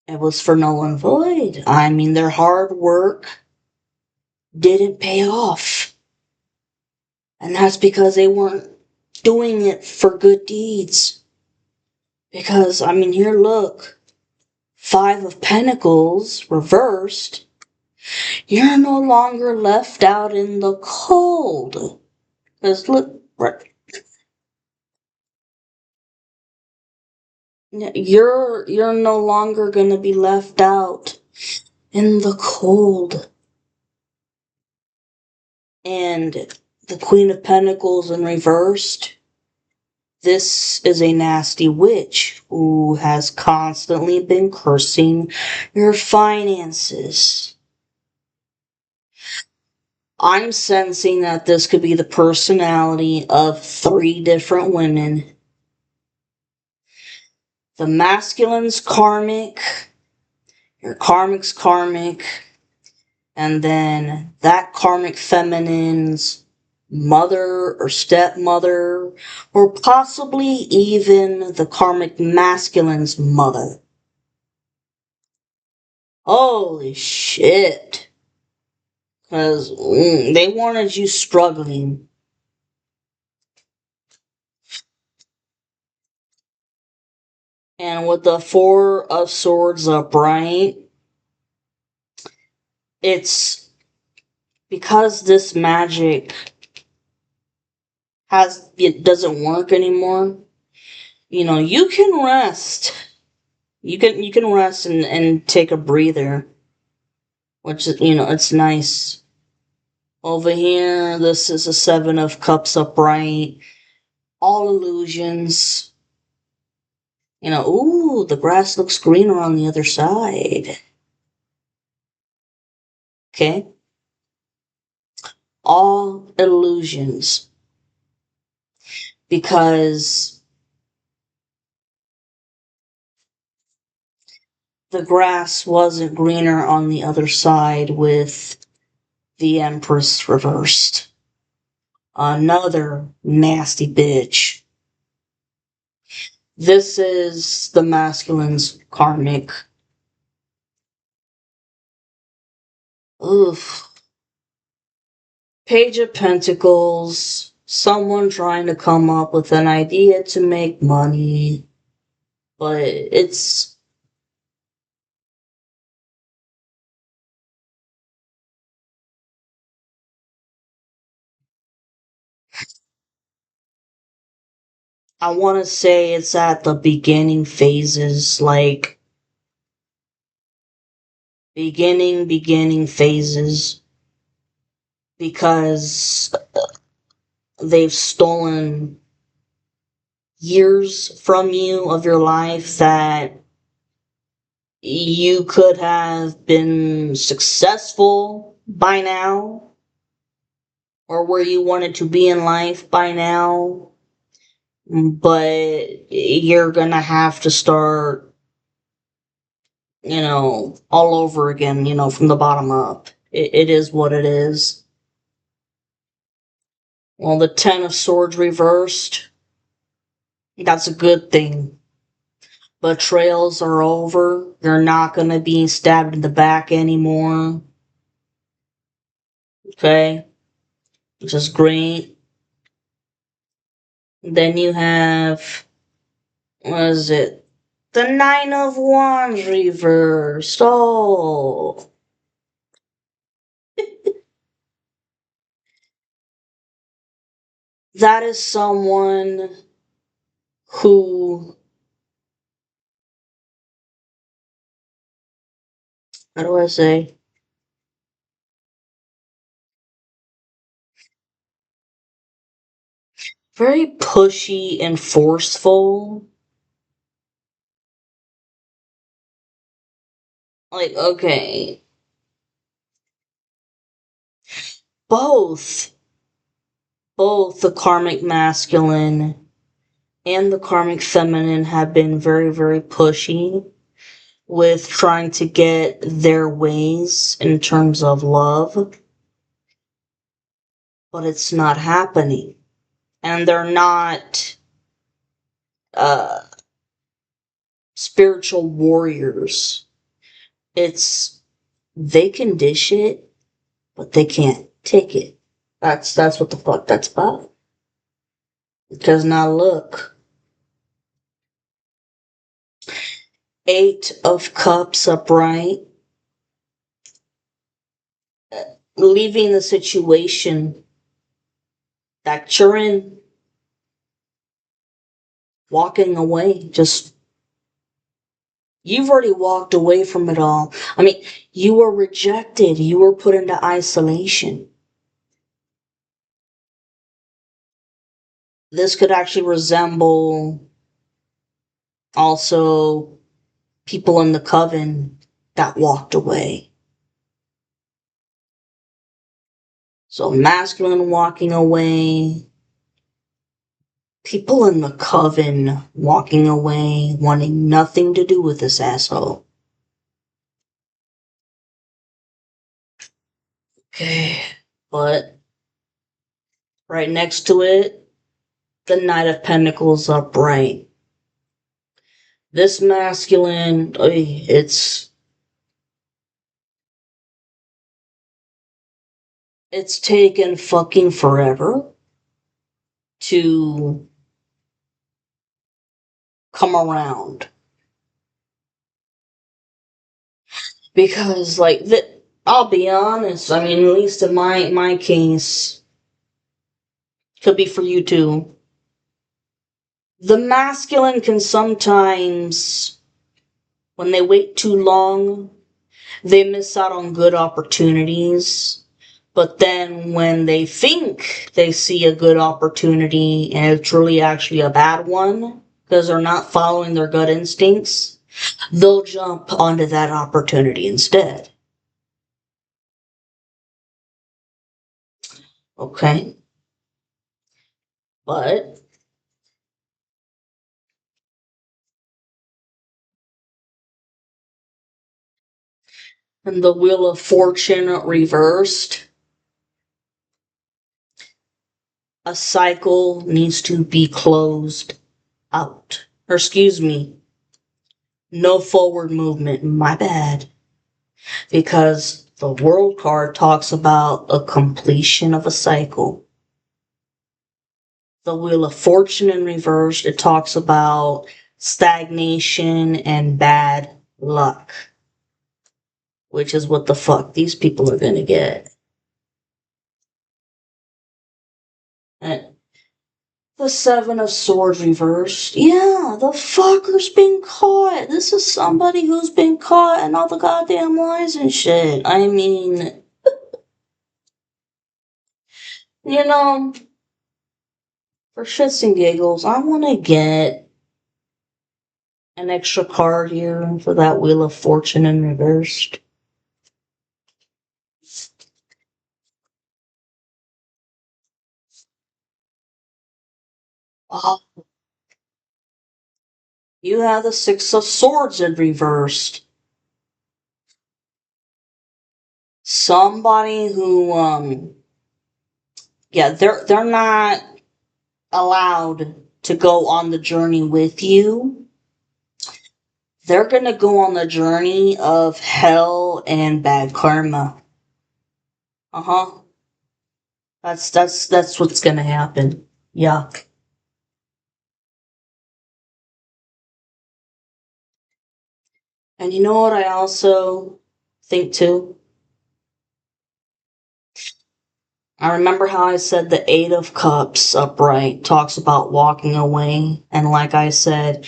it was for null and void. I mean, their hard work didn't pay off. And that's because they weren't doing it for good deeds. Because, I mean, here, look. Five of Pentacles reversed. You're no longer left out in the cold. Because, look, right. You're no longer going to be left out in the cold. And the Queen of Pentacles in reversed. This is a nasty witch who has constantly been cursing your finances. I'm sensing that this could be the personality of three different women. The masculine's karmic, your karmic's karmic, and then that karmic feminine's mother or stepmother, or possibly even the karmic masculine's mother. Holy shit. Because they wanted you struggling. And with the Four of Swords upright, it's because this magic it doesn't work anymore. You can rest. You can rest and take a breather, which it's nice. Over here, this is a Seven of Cups upright. All illusions. Ooh, the grass looks greener on the other side. Okay? All illusions. Because the grass wasn't greener on the other side with the Empress reversed. Another nasty bitch. This is the masculine's karmic. Oof. Page of Pentacles. Someone trying to come up with an idea to make money. But I want to say it's at the beginning phases, like beginning phases, because they've stolen years from you of your life that you could have been successful by now, or where you wanted to be in life by now, but you're gonna have to start, all over again, from the bottom up. It is what it is. Well, the Ten of Swords reversed, that's a good thing. Betrayals are over. You're not gonna be stabbed in the back anymore. Okay? Which is great. Then you have, what is it? The Nine of Wands reversed. Oh. That is someone who, how do I say? Very pushy and forceful. Like, okay. Both. Both the karmic masculine and the karmic feminine have been very, very pushy with trying to get their ways in terms of love, but it's not happening. And they're not uh, spiritual warriors. It's they can dish it, but they can't take it. That's what the fuck that's about. Because now look, Eight of Cups upright, leaving the situation that you're in, walking away. Just you've already walked away from it all. I mean, you were rejected. You were put into isolation. This could actually resemble also people in the coven that walked away. So masculine walking away, people in the coven walking away, wanting nothing to do with this asshole. Okay, but right next to it, the Knight of Pentacles upright. This masculine, it's taken fucking forever to come around. Because, like, I'll be honest, I mean, at least in my case, could be for you too. The masculine can sometimes, when they wait too long, they miss out on good opportunities. But then when they think they see a good opportunity and it's really actually a bad one, because they're not following their gut instincts, they'll jump onto that opportunity instead. Okay? But, in the Wheel of Fortune reversed, a cycle needs to be closed out. Or, excuse me, no forward movement. My bad. Because the World card talks about a completion of a cycle. The Wheel of Fortune in reverse, it talks about stagnation and bad luck, which is what the fuck these people are gonna get. And the Seven of Swords reversed. Yeah, the fucker's been caught. This is somebody who's been caught and all the goddamn lies and shit. I mean, you know, for shits and giggles, I want to get an extra card here for that Wheel of Fortune in reversed. Oh, you have the Six of Swords in reversed. Somebody who, yeah, they're not allowed to go on the journey with you. They're gonna go on the journey of hell and bad karma. Uh-huh. That's what's gonna happen. Yuck. And you know what I also think too? I remember how I said the Eight of Cups upright talks about walking away. And like I said,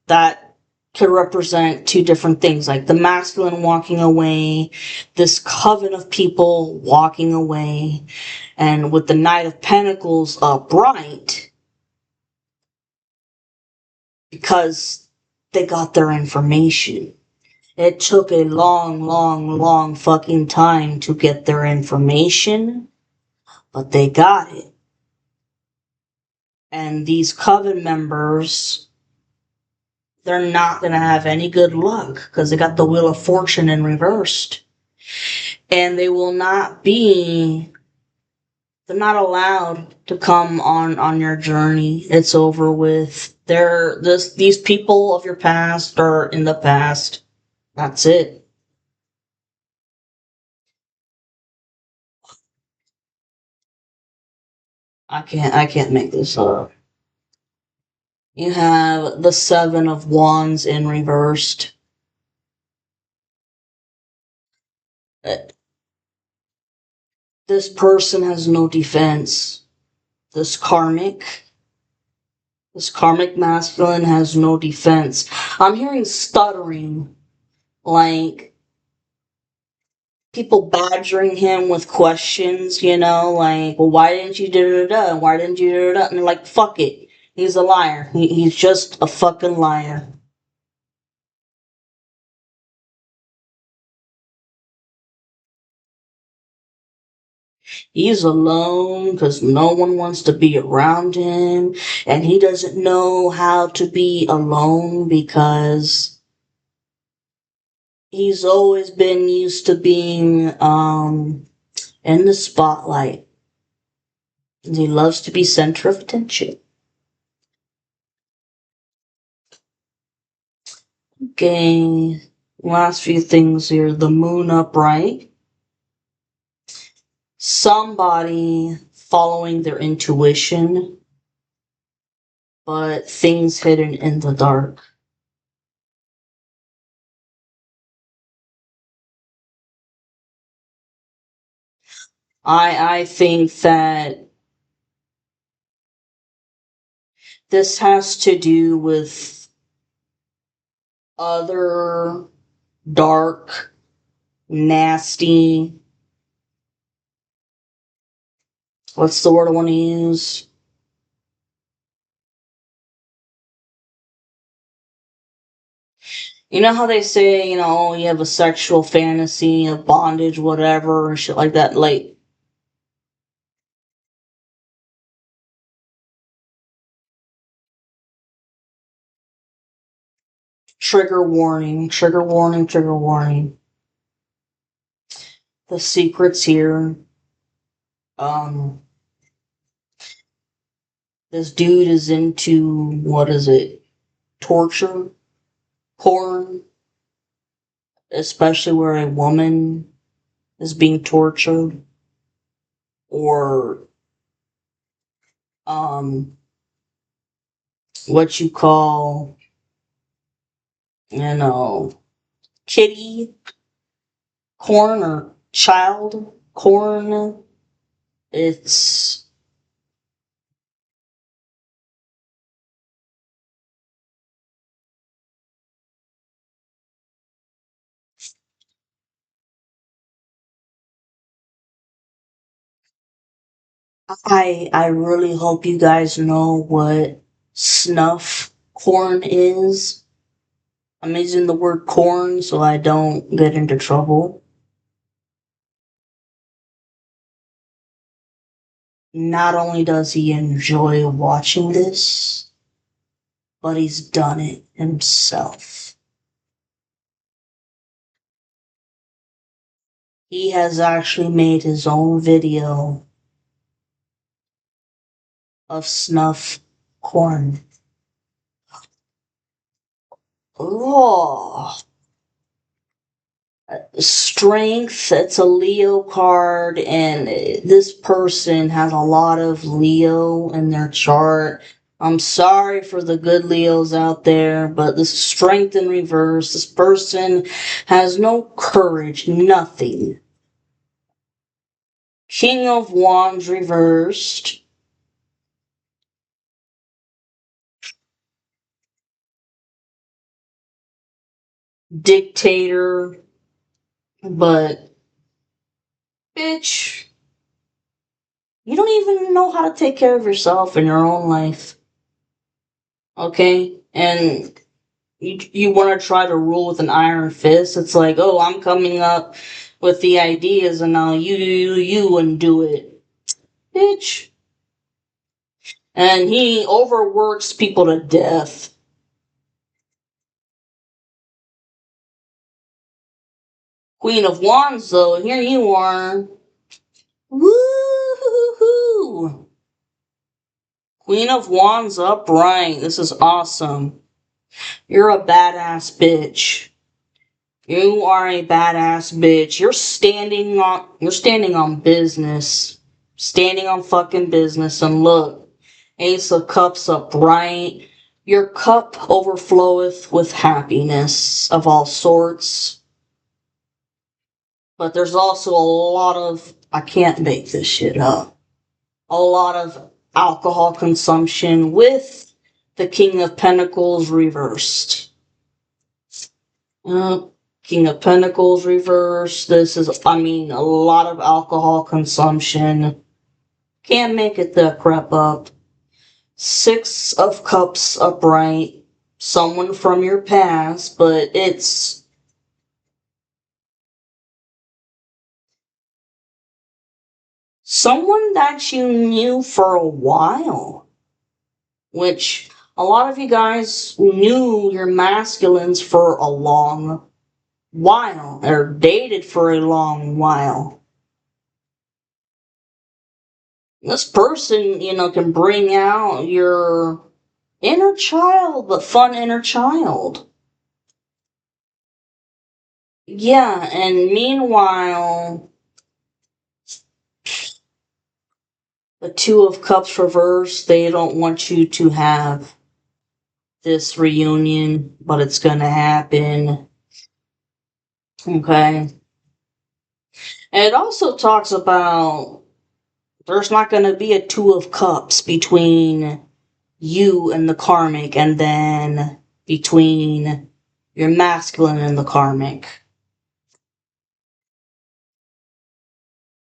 that could represent two different things, like the masculine walking away, this coven of people walking away, and with the Knight of Pentacles upright, because they got their information. It took a long, long, long fucking time to get their information, but they got it. And these coven members, they're not going to have any good luck because they got the Wheel of Fortune in reversed. And they will not be, they're not allowed to come on your journey. It's over with. These people of your past are in the past. That's it. I can't make this up. You have the Seven of Wands in reversed. Uh, This person has no defense. This karmic This karmic masculine has no defense. I'm hearing stuttering, like people badgering him with questions, like, well, why didn't you do da da? Why didn't you do da da? And like, fuck it. He's a liar. He's just a fucking liar. He's alone because no one wants to be around him, and he doesn't know how to be alone because he's always been used to being in the spotlight. And he loves to be center of attention. Okay, last few things here. The moon upright. Somebody following their intuition, but things hidden in the dark. I think that this has to do with other dark, nasty, what's the word I want to use? You know how they say, you have a sexual fantasy of bondage, whatever, and shit like that? Like, trigger warning, trigger warning, trigger warning. The secret's here. Um, this dude is into, what is it? Torture? Porn? Especially where a woman is being tortured. Or, um, what you call, you know, kitty corn or child corn. It's I really hope you guys know what snuff corn is. I'm using the word corn so I don't get into trouble. Not only does he enjoy watching this, but he's done it himself. He has actually made his own video of snuff corn. Oh, strength, it's a Leo card, and this person has a lot of Leo in their chart. I'm sorry for the good Leos out there, but this is strength in reverse. This person has no courage, nothing. King of Wands reversed. Dictator, but bitch, you don't even know how to take care of yourself in your own life. Okay? And you want to try to rule with an iron fist. It's like, oh, I'm coming up with the ideas and now you and do it. Bitch. And he overworks people to death. Queen of Wands, though, here you are. Woo-hoo-hoo. Queen of Wands upright. This is awesome. You're a badass bitch. You are a badass bitch. You're standing on business. Standing on fucking business. And look, Ace of Cups upright. Your cup overfloweth with happiness of all sorts. But there's also a lot of, I can't make this shit up, a lot of alcohol consumption with the King of Pentacles reversed. Uh, King of Pentacles reversed. This is, a lot of alcohol consumption. Can't make it the crap up. Six of Cups upright. Someone from your past, but it's someone that you knew for a while. Which a lot of you guys knew your masculines for a long while, or dated for a long while. This person, can bring out your inner child, but fun inner child. Yeah, and meanwhile, the Two of Cups reversed, they don't want you to have this reunion, but it's gonna happen. Okay? And it also talks about there's not going to be a Two of Cups between you and the karmic, and then between your masculine and the karmic.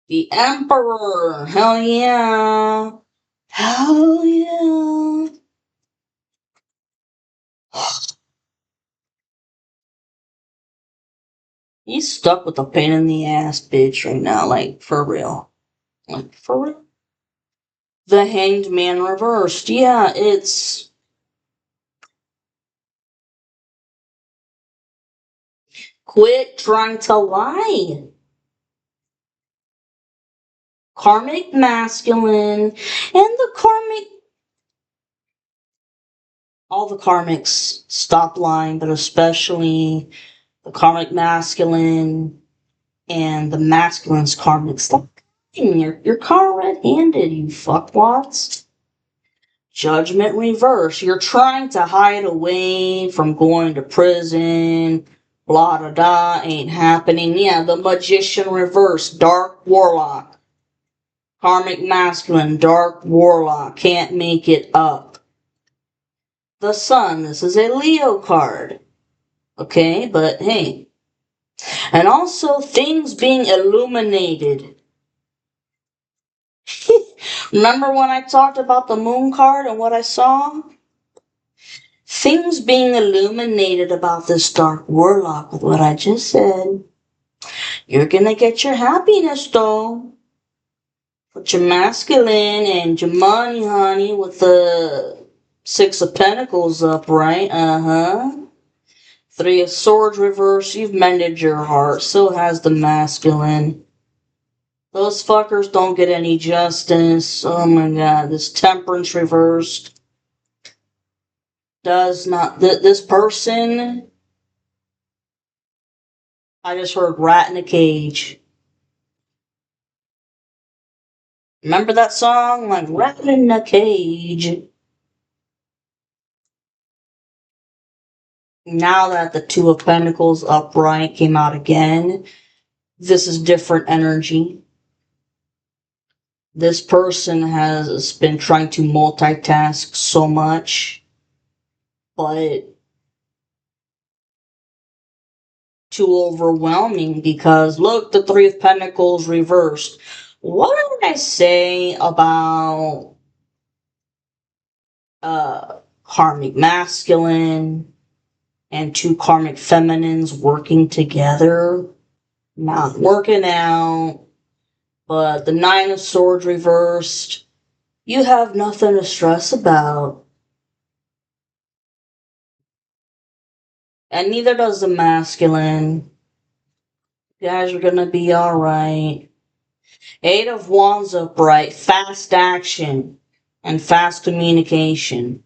The Emperor! Hell yeah! Hell yeah! He's stuck with a pain in the ass bitch right now, like, for real. Like, for real. The Hanged Man reversed. Yeah, it's... Quit trying to lie. Karmic masculine, and the karmic... All the karmics stop lying, but especially the karmic masculine and the masculine's karmic. Stop lying. You're caught red-handed, you fuckwads. Judgment reverse. You're trying to hide away from going to prison. Blah da da. Ain't happening. Yeah, the Magician reverse. Dark Warlock. Karmic masculine. Dark Warlock. Can't make it up. The Sun. This is a Leo card. Okay, but hey. And also things being illuminated. Remember when I talked about the Moon card and what I saw? Things being illuminated about this dark warlock with what I just said. You're gonna get your happiness though. Put your masculine and your money, honey, with the Six of Pentacles upright. Three of Swords reverse. You've mended your heart. So has the masculine. Those fuckers don't get any justice. Oh my god. This Temperance reversed. Does not. This person... I just heard rat in a cage. Remember that song? Like rat in a cage. Now that the Two of Pentacles upright came out again, this is different energy. This person has been trying to multitask so much, but too overwhelming because look, the Three of Pentacles reversed. What did I say about karmic masculine and two karmic feminines working together? Not working out. But the Nine of Swords reversed. You have nothing to stress about. And neither does the masculine. You guys are gonna be alright. Eight of Wands upright. Fast action and fast communication.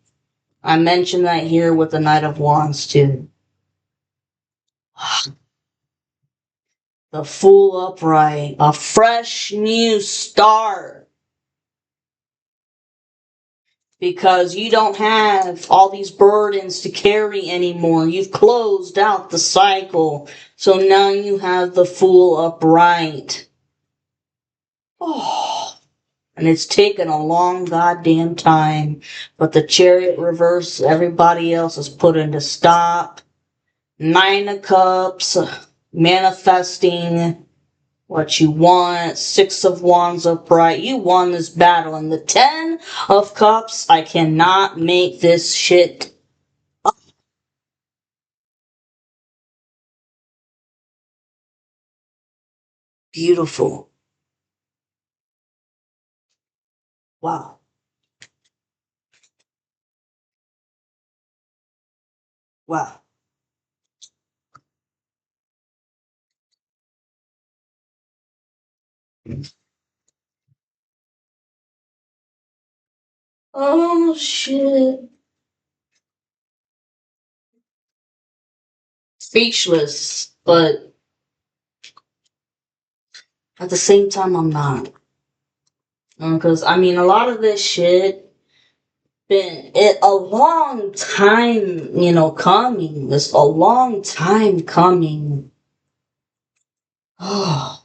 I mentioned that here with the Knight of Wands too. The Fool upright. A fresh new start. Because you don't have all these burdens to carry anymore. You've closed out the cycle. So now you have the Fool upright. Oh. And it's taken a long goddamn time. But the Chariot reverse, everybody else is put into stop. Nine of Cups, manifesting what you want. Six of Wands upright. You won this battle. And the Ten of Cups, I cannot make this shit up. Beautiful. Wow. Wow. Oh shit. Speechless, but at the same time I'm not. Because I mean a lot of this shit been a long time, coming. This a long time coming. Oh.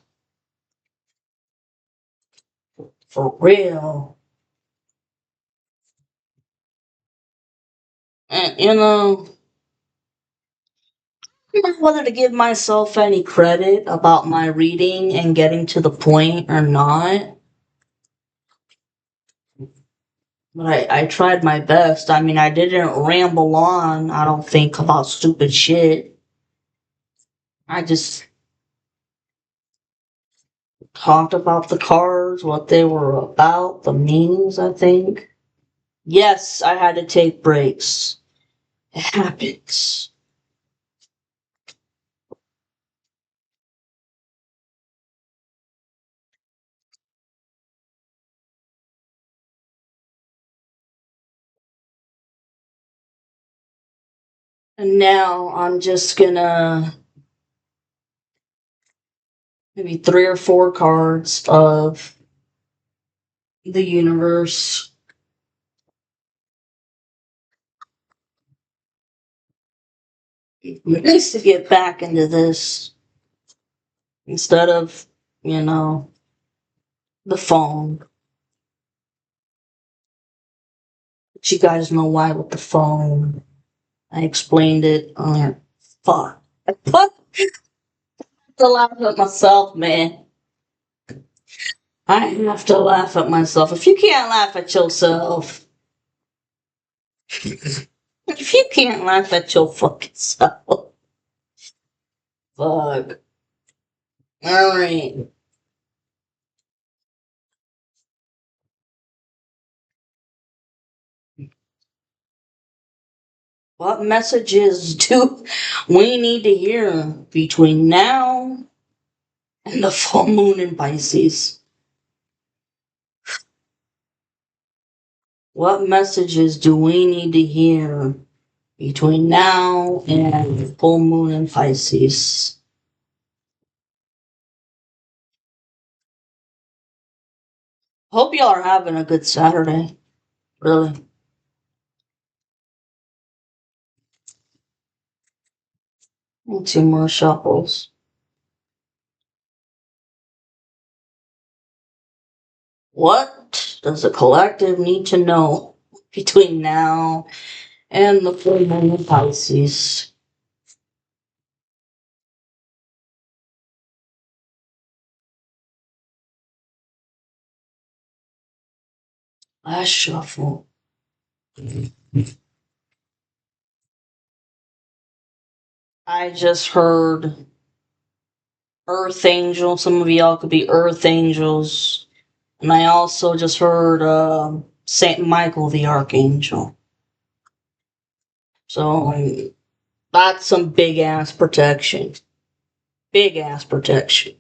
For real. And, I don't know whether to give myself any credit about my reading and getting to the point or not. But I tried my best. I mean, I didn't ramble on, I don't think, about stupid shit. I just talked about the cards, what they were about, the meanings, I think. Yes, I had to take breaks. It happens. And now I'm just gonna maybe 3 or 4 cards of the universe. It needs to get back into this instead of, you know, the phone. But you guys know why with the phone. I explained it. Fuck. Fuck. I have to laugh at myself, man. I have to laugh at myself. If you can't laugh at yourself, if you can't laugh at your fucking self, fuck. Alright. What messages do we need to hear between now and the full moon in Pisces? What messages do we need to hear between now and the full moon in Pisces? Hope y'all are having a good Saturday. Really. 2 more shuffles. What does the collective need to know between now and the full moon in Pisces? Last shuffle. I just heard Earth Angel. Some of y'all could be Earth Angels. And I also just heard Saint Michael the Archangel. So that's some big ass protection. Big ass protection.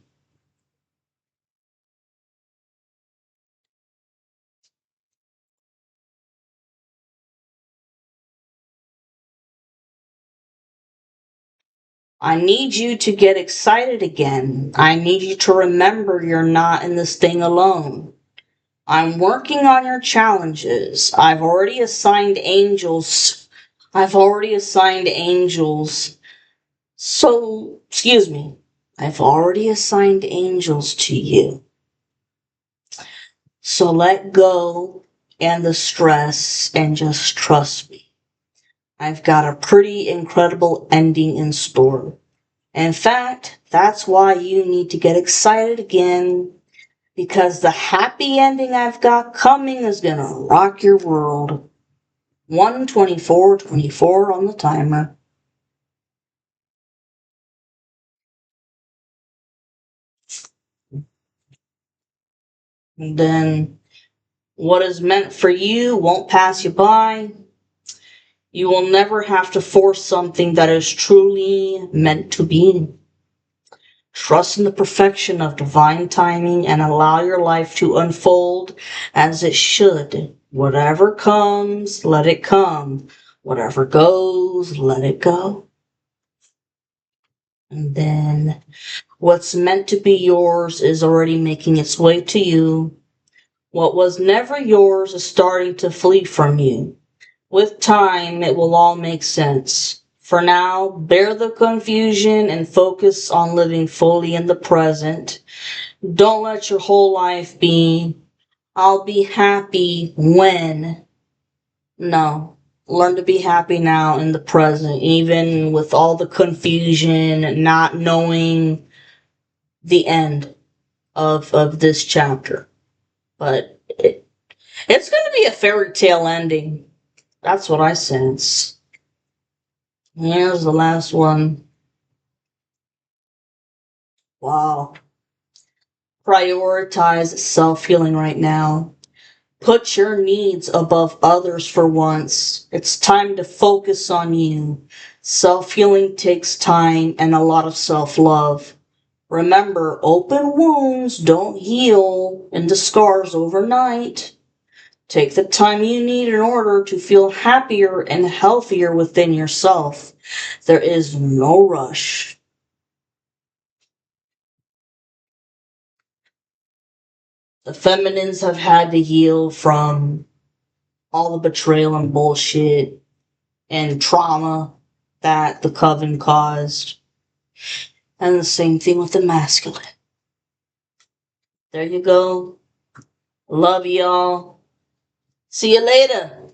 I need you to get excited again. I need you to remember you're not in this thing alone. I'm working on your challenges. I've already assigned angels. I've already assigned angels. So, excuse me. I've already assigned angels to you. So let go and the stress and just trust me. I've got a pretty incredible ending in store. In fact, that's why you need to get excited again, because the happy ending I've got coming is gonna rock your world. 1:24:24 on the timer. And then what is meant for you won't pass you by. You will never have to force something that is truly meant to be. Trust in the perfection of divine timing and allow your life to unfold as it should. Whatever comes, let it come. Whatever goes, let it go. And then what's meant to be yours is already making its way to you. What was never yours is starting to flee from you. With time, it will all make sense. For now, bear the confusion and focus on living fully in the present. Don't let your whole life be I'll be happy when. No. Learn to be happy now in the present, even with all the confusion, not knowing the end of this chapter. But it's going to be a fairy tale ending. That's what I sense. Here's the last one. Wow. Prioritize self-healing right now. Put your needs above others for once. It's time to focus on you. Self-healing takes time and a lot of self-love. Remember, open wounds don't heal into scars overnight. Take the time you need in order to feel happier and healthier within yourself. There is no rush. The feminines have had to heal from all the betrayal and bullshit and trauma that the coven caused. And the same thing with the masculine. There you go. Love y'all. See you later.